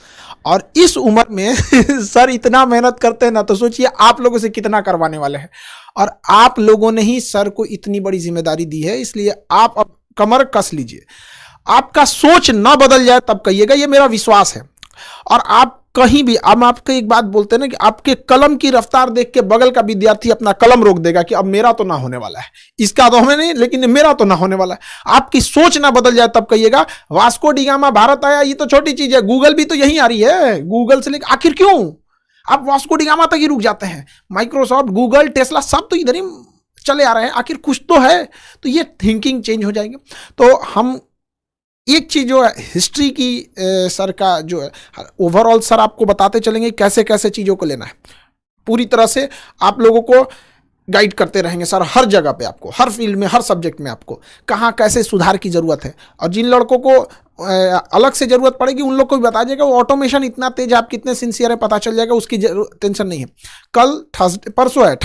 और इस उम्र में सर इतना मेहनत करते हैं ना, तो सोचिए आप लोगों से कितना करवाने वाले हैं। और आप लोगों ने ही सर को इतनी बड़ी जिम्मेदारी दी है, इसलिए आप अब कमर कस लीजिए। आपका सोच ना बदल जाए तब कहिएगा, ये मेरा विश्वास है। और आप कहीं भी, अब आपको एक बात बोलते हैं ना कि आपके कलम की रफ्तार देख के बगल का विद्यार्थी अपना कलम रोक देगा कि अब मेरा तो ना होने वाला है, इसका तो हमें नहीं, लेकिन मेरा तो ना होने वाला है। आपकी सोच ना बदल जाए तब कहिएगा वास्को डी गामा भारत आया, ये तो छोटी चीज है, गूगल भी तो यहीं आ रही है। गूगल से लेकर आखिर क्यों आप वास्को डी गामा तक ही रुक जाते हैं? माइक्रोसॉफ्ट, गूगल, टेस्ला सब तो इधर ही चले आ रहे हैं, आखिर कुछ तो है। तो ये थिंकिंग चेंज हो जाएंगे। तो हम एक चीज जो है हिस्ट्री की, सर का जो है ओवरऑल सर आपको बताते चलेंगे कैसे कैसे चीज़ों को लेना है। पूरी तरह से आप लोगों को गाइड करते रहेंगे सर, हर जगह पे आपको, हर फील्ड में, हर सब्जेक्ट में आपको कहाँ कैसे सुधार की ज़रूरत है। और जिन लड़कों को अलग से ज़रूरत पड़ेगी उन लोग को भी बता जाएगा। वो ऑटोमेशन इतना तेज, आप कितने सिंसियर है पता चल जाएगा, उसकी टेंशन नहीं है। कल थर्सडे, परसों है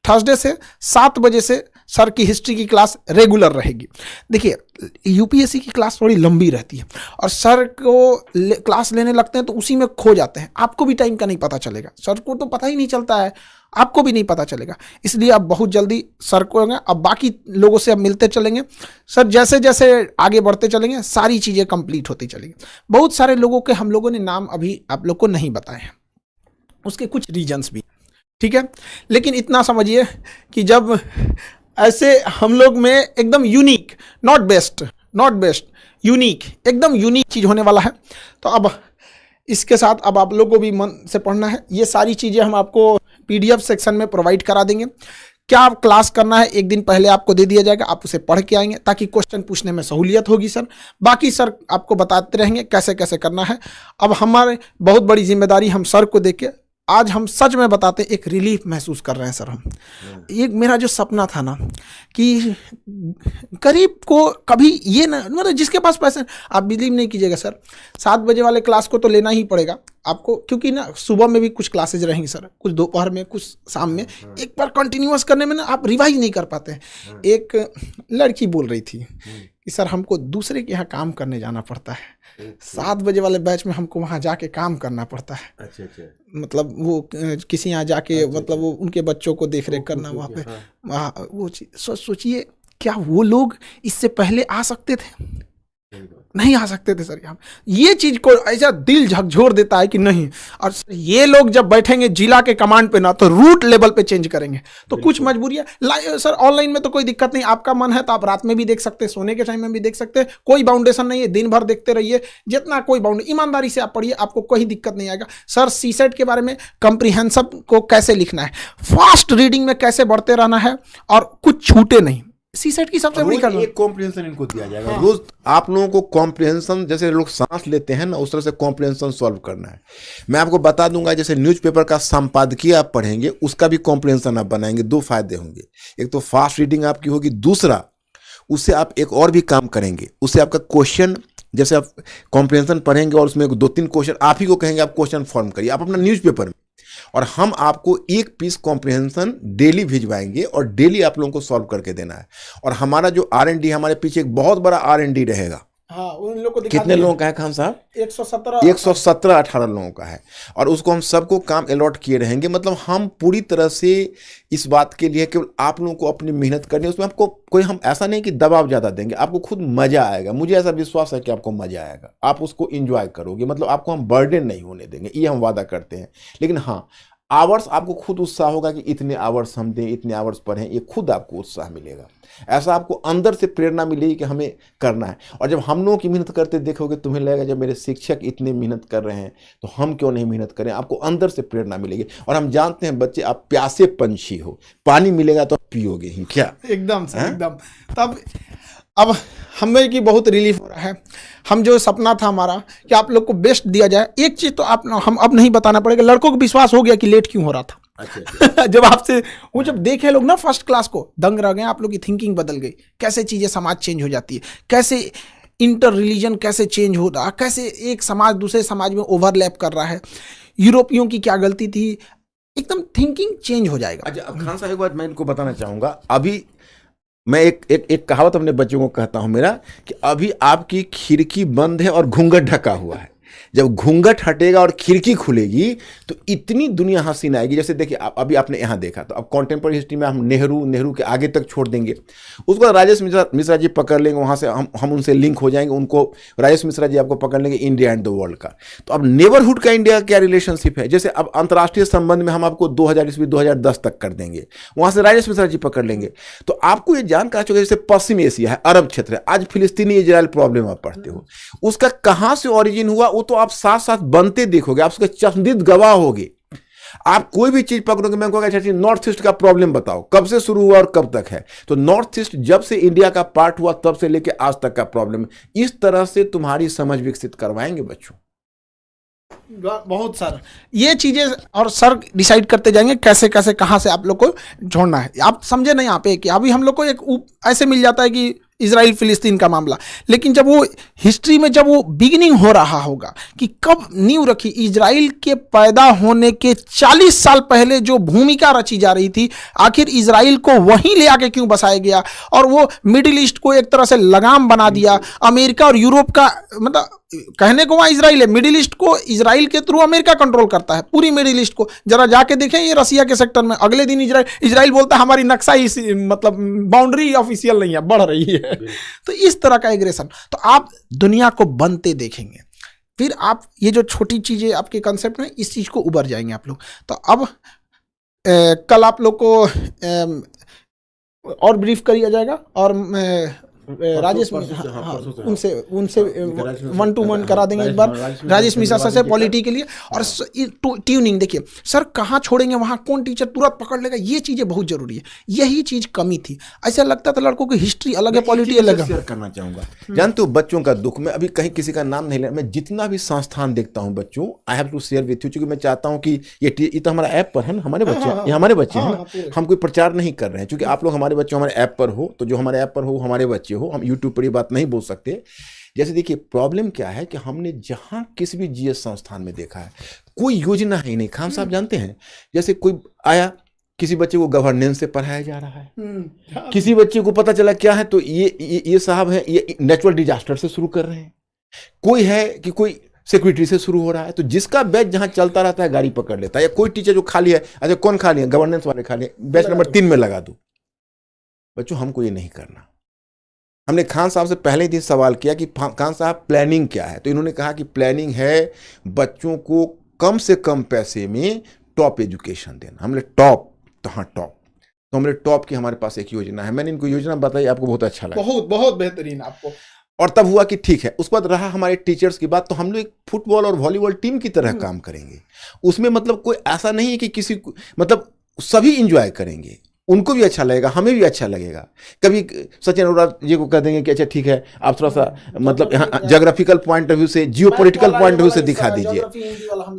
थर्सडे से 7 बजे से सर की हिस्ट्री की क्लास रेगुलर रहेगी। देखिए, यूपीएससी की क्लास थोड़ी लंबी रहती है और सर को क्लास लेने लगते हैं तो उसी में खो जाते हैं। आपको भी टाइम का नहीं पता चलेगा, सर को तो पता ही नहीं चलता है, आपको भी नहीं पता चलेगा। इसलिए अब बहुत जल्दी सर को अब बाकी लोगों से अब मिलते चलेंगे। सर जैसे जैसे आगे बढ़ते चलेंगे सारी चीज़ें कंप्लीट होती चलेंगी। बहुत सारे लोगों के हम लोगों ने नाम अभी आप लोग को नहीं बताए हैं, उसके कुछ रीजंस भी, ठीक है। लेकिन इतना समझिए कि जब ऐसे हम लोग में एकदम यूनिक, नॉट बेस्ट, यूनिक, एकदम यूनिक चीज़ होने वाला है। तो अब इसके साथ अब आप लोग को भी मन से पढ़ना है। ये सारी चीज़ें हम आपको PDF सेक्शन में प्रोवाइड करा देंगे। क्या क्लास करना है एक दिन पहले आपको दे दिया जाएगा, आप उसे पढ़ के आएंगे ताकि क्वेश्चन पूछने में सहूलियत होगी सर। बाकी सर आपको बताते रहेंगे कैसे कैसे करना है। अब हमारे बहुत बड़ी जिम्मेदारी हम सर को देके आज हम सच में बताते एक रिलीफ महसूस कर रहे हैं सर। हम एक मेरा जो सपना था ना कि गरीब को कभी ये ना, मतलब जिसके पास पैसे, आप बिलीव नहीं कीजिएगा सर, 7 बजे वाले क्लास को तो लेना ही पड़ेगा आपको, क्योंकि ना सुबह में भी कुछ क्लासेज रहेंगी सर, कुछ दोपहर में, कुछ शाम में। एक बार कंटिन्यूअस करने में ना आप रिवाइज नहीं कर पाते हैं। एक लड़की बोल रही थी कि सर हमको दूसरे के यहाँ काम करने जाना पड़ता है, 7 बजे वाले बैच में हमको वहाँ जाके काम करना पड़ता है। अच्छा। मतलब वो किसी यहाँ जाके मतलब वो उनके बच्चों को देख रेख करना वहाँ पे, वो चीज सोचिए क्या वो लोग इससे पहले आ सकते थे? नहीं आ सकते थे सर यहाँ। ये चीज को ऐसा दिल झकझोर देता है कि नहीं। और सर ये लोग जब बैठेंगे जिला के कमांड पे ना, तो रूट लेवल पे चेंज करेंगे। तो कुछ मजबूरियां सर, ऑनलाइन में तो कोई दिक्कत नहीं, आपका मन है तो आप रात में भी देख सकते हैं, सोने के टाइम में भी देख सकते हैं, कोई बाउंडेशन नहीं है, दिन भर देखते रहिए जितना, कोई बाउंड, ईमानदारी से आप पढ़िए, आपको कोई दिक्कत नहीं आएगा। सर सीसेट के बारे में कॉम्प्रिहेंसिव को कैसे लिखना है, फास्ट रीडिंग में कैसे बढ़ते रहना है और कुछ छूटे नहीं, सीसेट की सबसे बड़ी रोज एक कॉम्प्रिहेंशन इनको दिया जाएगा। रोज आप लोगों को कॉम्प्रिहेंशन, जैसे लोग सांस लेते हैं ना, उस तरह से कॉम्प्रिहेंशन सॉल्व करना है। मैं आपको बता दूंगा, जैसे न्यूज़पेपर का संपादकीय आप पढ़ेंगे, उसका भी कॉम्प्रिहेंशन आप बनाएंगे। दो फायदे होंगे, एक तो फास्ट रीडिंग आपकी होगी, दूसरा उससे आप एक और भी काम करेंगे, उससे आपका क्वेश्चन, जैसे आप कॉम्प्रिहेंशन पढ़ेंगे और उसमें 2-3 क्वेश्चन आप ही को कहेंगे, आप क्वेश्चन फॉर्म करिए आप अपना न्यूज़पेपर में, और हम आपको एक पीस कॉम्प्रिहेंशन डेली भिजवाएंगे और डेली आप लोगों को सॉल्व करके देना है। और हमारा जो R&D, हमारे पीछे एक बहुत बड़ा R&D रहेगा। हाँ, उन लोगों को कितने लोगों का है खान साहब? 117-18 लोगों का है। और उसको हम सबको काम अलॉट किए रहेंगे। मतलब हम पूरी तरह से इस बात के लिए केवल आप लोगों को अपनी मेहनत करनी है, उसमें आपको कोई, हम ऐसा नहीं कि दबाव ज़्यादा देंगे, आपको खुद मज़ा आएगा। मुझे ऐसा विश्वास है कि आपको मज़ा आएगा, आप उसको इंजॉय करोगे। मतलब आपको हम बर्डन नहीं होने देंगे, ये हम वादा करते हैं। लेकिन हाँ, आवर्स आपको खुद उत्साह होगा कि इतने आवर्स हम दें, इतने आवर्स पढ़ें, ये खुद आपको उत्साह मिलेगा। ऐसा आपको अंदर से प्रेरणा मिलेगी कि हमें करना है। और जब हम लोगों की मेहनत करते देखोगे, तुम्हें लगेगा जब मेरे शिक्षक इतने मेहनत कर रहे हैं तो हम क्यों नहीं मेहनत करें। आपको अंदर से प्रेरणा मिलेगी। और हम जानते हैं बच्चे, आप प्यासे पंछी हो, पानी मिलेगा तो आप पियोगे ही क्या। एकदम सर, एकदम। तब अब हमें की बहुत रिलीफ हो रहा है। हम जो सपना था हमारा कि आप लोग को बेस्ट दिया जाए, एक चीज तो आप, हम अब नहीं बताना पड़ेगा, लड़कों को विश्वास हो गया कि लेट क्यों हो रहा था। अच्छा। जब आपसे वो जब देखे लोग ना फर्स्ट क्लास को, दंग रह गए। आप लोग की थिंकिंग बदल गई, कैसे चीजें समाज चेंज हो जाती है, कैसे इंटर रिलीजन कैसे चेंज हो रहा, कैसे एक समाज दूसरे समाज में ओवरलैप कर रहा है, यूरोपियों की क्या गलती थी, एकदम थिंकिंग चेंज हो जाएगा। अच्छा, अब खान साहब एक बात मैं इनको बताना चाहूंगा। अभी मैं एक कहावत अपने बच्चों को कहता हूं मेरा, कि अभी आपकी खिड़की बंद है और घूंघट ढका हुआ है। जब घूंघट हटेगा और खिड़की खुलेगी तो इतनी दुनिया हसीन आएगी। जैसे देखिए, अभी आपने यहाँ देखा, तो अब कॉन्टेम्पररी हिस्ट्री में हम नेहरू के आगे तक छोड़ देंगे। उसके बाद राजेश मिश्रा जी पकड़ लेंगे, वहाँ से हम उनसे लिंक हो जाएंगे। उनको राजेश मिश्रा जी आपको पकड़ लेंगे, इंडिया एंड द वर्ल्ड का। तो अब नेबरहुड का इंडिया का क्या रिलेशनशिप है। जैसे अब अंतर्राष्ट्रीय संबंध में हम आपको 2000 ईस्वी 2010 तक कर देंगे, वहाँ से राजेश मिश्रा जी पकड़ लेंगे। तो आपको ये जानकर चाहिए, जैसे पश्चिम एशिया है, अरब क्षेत्र है, आज फिलिस्तीनी इजराइल प्रॉब्लम आप पढ़ते हो, उसका कहाँ से ओरिजिन हुआ वो तो आप साथ साथ बनते देखोगे, आप उसके चश्मदीद गवाह होगे। आप कोई भी चीज पकड़ोगे, मैं कहूँगा अच्छा नॉर्थ ईस्ट का प्रॉब्लम बताओ, कब से शुरू हुआ और कब तक है। तो नॉर्थ ईस्ट जब से इंडिया का पार्ट हुआ तब से लेके आज तक का प्रॉब्लम है। इस तरह से तुम्हारी समझ विकसित करवाएंगे बच्चों। बहुत सारा ये चीजें, और सर डिसाइड करते जाएंगे कैसे कैसे कहाँ से आप लोग को जोड़ना है। आप समझे ना यहाँ पे कि अभी हम लोग को एक ऐसे मिल जाता है कि इजराइल फिलिस्तीन का मामला, लेकिन जब वो हिस्ट्री में जब वो बिगिनिंग हो रहा होगा कि कब नींव रखी, इजराइल के पैदा होने के 40 साल पहले जो भूमिका रची जा रही थी, आखिर इजराइल को वहीं ले आके क्यों बसाया गया, और वो मिडिल ईस्ट को एक तरह से लगाम बना दिया। अमेरिका और यूरोप का, मतलब कहने को वहाँ इजराइल है, मिडिल ईस्ट को इजराइल के थ्रू अमेरिका कंट्रोल करता है, पूरी मिडिल ईस्ट को। जरा जाके देखें ये रसिया के सेक्टर में, अगले दिन इजराइल बोलता है हमारी नक्शा ही, मतलब बाउंड्री ऑफिशियल नहीं है, बढ़ रही है। तो इस तरह का एग्रेशन, तो आप दुनिया को बनते देखेंगे, फिर आप ये जो छोटी चीजें आपके कंसेप्ट में, इस चीज को उबर जाएंगे आप लोग। तो अब कल आप लोग को और ब्रीफ किया जाएगा, और राजेश उनसे 1-to-1 करा देंगे एक बार, राजेश मिश्रा सर से पॉलिटी के लिए। और ट्यूनिंग देखिए सर, कहाँ छोड़ेंगे वहाँ कौन टीचर तुरंत पकड़ लेगा, ये चीज़ें बहुत जरूरी है। यही चीज़ कमी थी, ऐसा लगता था लड़कों की हिस्ट्री अलग है, पॉलिटी अलग है। शेयर करना चाहूँगा, जानते हो बच्चों का दुख, मैं अभी कहीं किसी का नाम नहीं ले, मैं जितना भी संस्थान देखता हूँ बच्चों, I have to share with you, क्योंकि मैं चाहता हूँ कि ये तो हमारा ऐप पर है ना, हमारे बच्चे, ये हमारे बच्चे हैं ना, हम कोई प्रचार नहीं कर रहे हैं, क्योंकि आप लोग हमारे बच्चे हमारे ऐप पर हो, तो जो हमारे ऐप पर हो हमारे बच्चे हो, हम यूट्यूब पर ये बात नहीं बोल सकते। जैसे देखिए, प्रॉब्लम क्या है कि हमने जहां किसी भी जीएस संस्थान में देखा है, कोई योजना ही नहीं। खान साहब जानते हैं, जैसे कोई आया, किसी बच्चे को गवर्नेंस से पढ़ाया जा रहा है, किसी बच्चे को पता चला क्या है, तो ये साहब है, ये नेचुरल डिजास्टर से शुरू कर रहे हैं, कोई है कि कोई सिक्योरिटी से शुरू हो रहा है। तो जिसका बैच जहां चलता रहता है गाड़ी पकड़ लेता है, या कोई टीचर जो खाली है, अच्छा कौन खाली है, गवर्नेंस वाले खाली है, बैच नंबर 3 में लगा दो। बच्चों हमको ये नहीं करना। हमने खान साहब से पहले ही दिन सवाल किया कि खान साहब प्लानिंग क्या है, तो इन्होंने कहा कि प्लानिंग है बच्चों को कम से कम पैसे में टॉप एजुकेशन देना। हमने टॉप, तो हाँ टॉप, तो हमने टॉप की हमारे पास एक योजना है। मैंने इनको योजना बताई, आपको बहुत अच्छा लगा, बहुत बहुत बेहतरीन आपको। और तब हुआ कि ठीक है। उस बाद रहा हमारे टीचर्स की बात, तो हम लोग एक फुटबॉल और वॉलीबॉल टीम की तरह काम करेंगे। उसमें मतलब कोई ऐसा नहीं है कि किसी मतलब सभी इंजॉय करेंगे, उनको भी अच्छा लगेगा, हमें भी अच्छा लगेगा। कभी सचिन अरोड़ा जी को कह देंगे कि अच्छा ठीक है आप थोड़ा सा मतलब यहाँ ज्योग्राफिकल पॉइंट ऑफ व्यू से, जियोपॉलिटिकल पॉइंट ऑफ व्यू से दिखा दीजिए।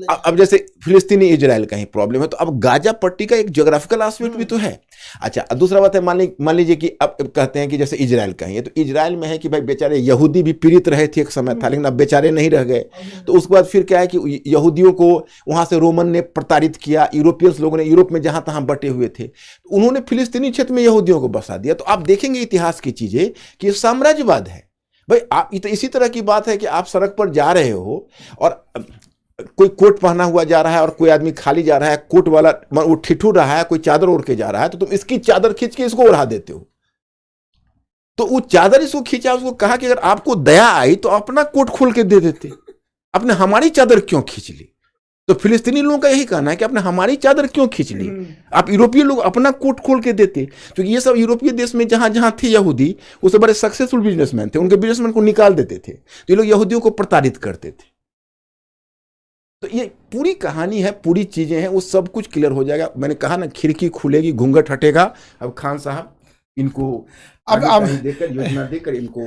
अब जैसे फिलिस्तीनी इजराइल का ही प्रॉब्लम है, तो अब गाजा पट्टी का एक ज्योग्राफिकल एस्पेक्ट भी तो है। अच्छा, दूसरा बात है, मान लीजिए कि अब कहते हैं कि जैसे इजराइल का ही है, तो इजराइल में है कि भाई बेचारे यहूदी भी पीड़ित रहे थे एक समय था, लेकिन अब बेचारे नहीं रह गए। तो उसके बाद फिर क्या है कि यहूदियों को वहां से रोमन ने प्रताड़ित किया, यूरोपियंस लोगों ने यूरोप में जहां तहां बटे हुए थे, उन्होंने फिलिस्तीनी क्षेत्र में यहूदियों को बसा दिया। तो आप देखेंगे इतिहास की चीजें कि साम्राज्यवाद है भाई। आप इसी तरह की बात है कि आप सड़क पर जा रहे हो और कोई कोट पहना हुआ जा रहा है और कोई आदमी खाली जा रहा है, कोट वाला वो ठिठुर रहा है, कोई चादर ओढ़ के जा रहा है, तो तुम इसकी चादर खींच के इसको ओढ़ा देते हो। तो वो चादर इसको खींचा, उसको कहा कि अगर आपको दया आई तो अपना कोट खोल के दे देते, आपने हमारी चादर क्यों खींच ली? तो फिलिस्तीनी लोगों का यही कहना है कि आपने हमारी चादर क्यों खींच ली? आप यूरोपीय लोग अपना कोट खोल के देते, क्योंकि ये सब यूरोपीय देश में जहां जहां थे यहूदी, वो सब बड़े सक्सेसफुल बिजनेसमैन थे, उनके बिजनेसमैन को निकाल देते थे, तो ये लोग यहूदियों को प्रताड़ित करते थे। तो ये पूरी कहानी है, पूरी चीजें हैं, वो सब कुछ क्लियर हो जाएगा। मैंने कहा ना, खिड़की खुलेगी, घूंघट हटेगा। अब खान साहब इनको अब देकर योजना देकर इनको,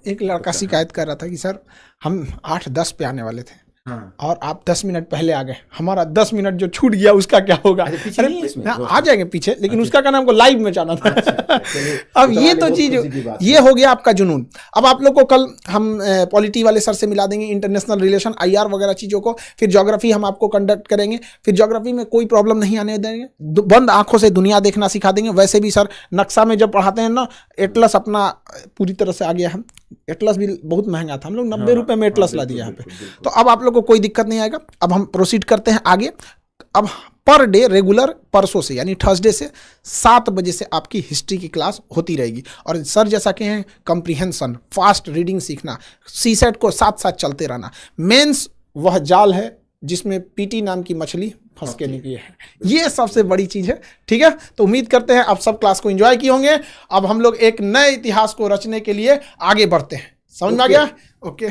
एक लड़का शिकायत कर रहा था कि सर हम 8:10 पे आने वाले थे, हाँ, और आप 10 मिनट पहले आ गए, हमारा 10 मिनट जो छूट गया उसका क्या होगा? पीछे नहीं है इसमें? हाँ, आ जाएंगे पीछे, लेकिन उसका क्या नाम को लाइव में जाना था। अब तो ये तो चीज, ये हो गया आपका जुनून। अब आप लोग को कल हम पॉलिटी वाले सर से मिला देंगे, इंटरनेशनल रिलेशन, IR वगैरह चीज़ों को। फिर ज्योग्राफी हम आपको कंडक्ट करेंगे, फिर ज्योग्राफी में कोई प्रॉब्लम नहीं आने देंगे, बंद आंखों से दुनिया देखना सिखा देंगे। वैसे भी सर नक्शा में जब पढ़ाते हैं ना, एटलस अपना पूरी तरह से आ गया है। एटलस भी बहुत महंगा था, हम लोग 90 रुपये में एटलस ला दिया यहाँ पे। तो अब आप लोग को कोई दिक्कत नहीं आएगा। अब हम प्रोसीड करते हैं आगे। अब पर डे रेगुलर परसों से यानी थर्सडे से 7 बजे से आपकी हिस्ट्री की क्लास होती रहेगी। और सर जैसा कि हैं कंप्रीहेंशन, फास्ट रीडिंग सीखना, सीसेट को साथ साथ चलते रहना। मेंस वह जाल है जिसमें पीटी नाम की मछली फंस के निकली है, ये सबसे बड़ी चीज़ है। ठीक है, तो उम्मीद करते हैं आप सब क्लास को एंजॉय किए होंगे। अब हम लोग एक नए इतिहास को रचने के लिए आगे बढ़ते हैं। समझ में आ गया? ओके।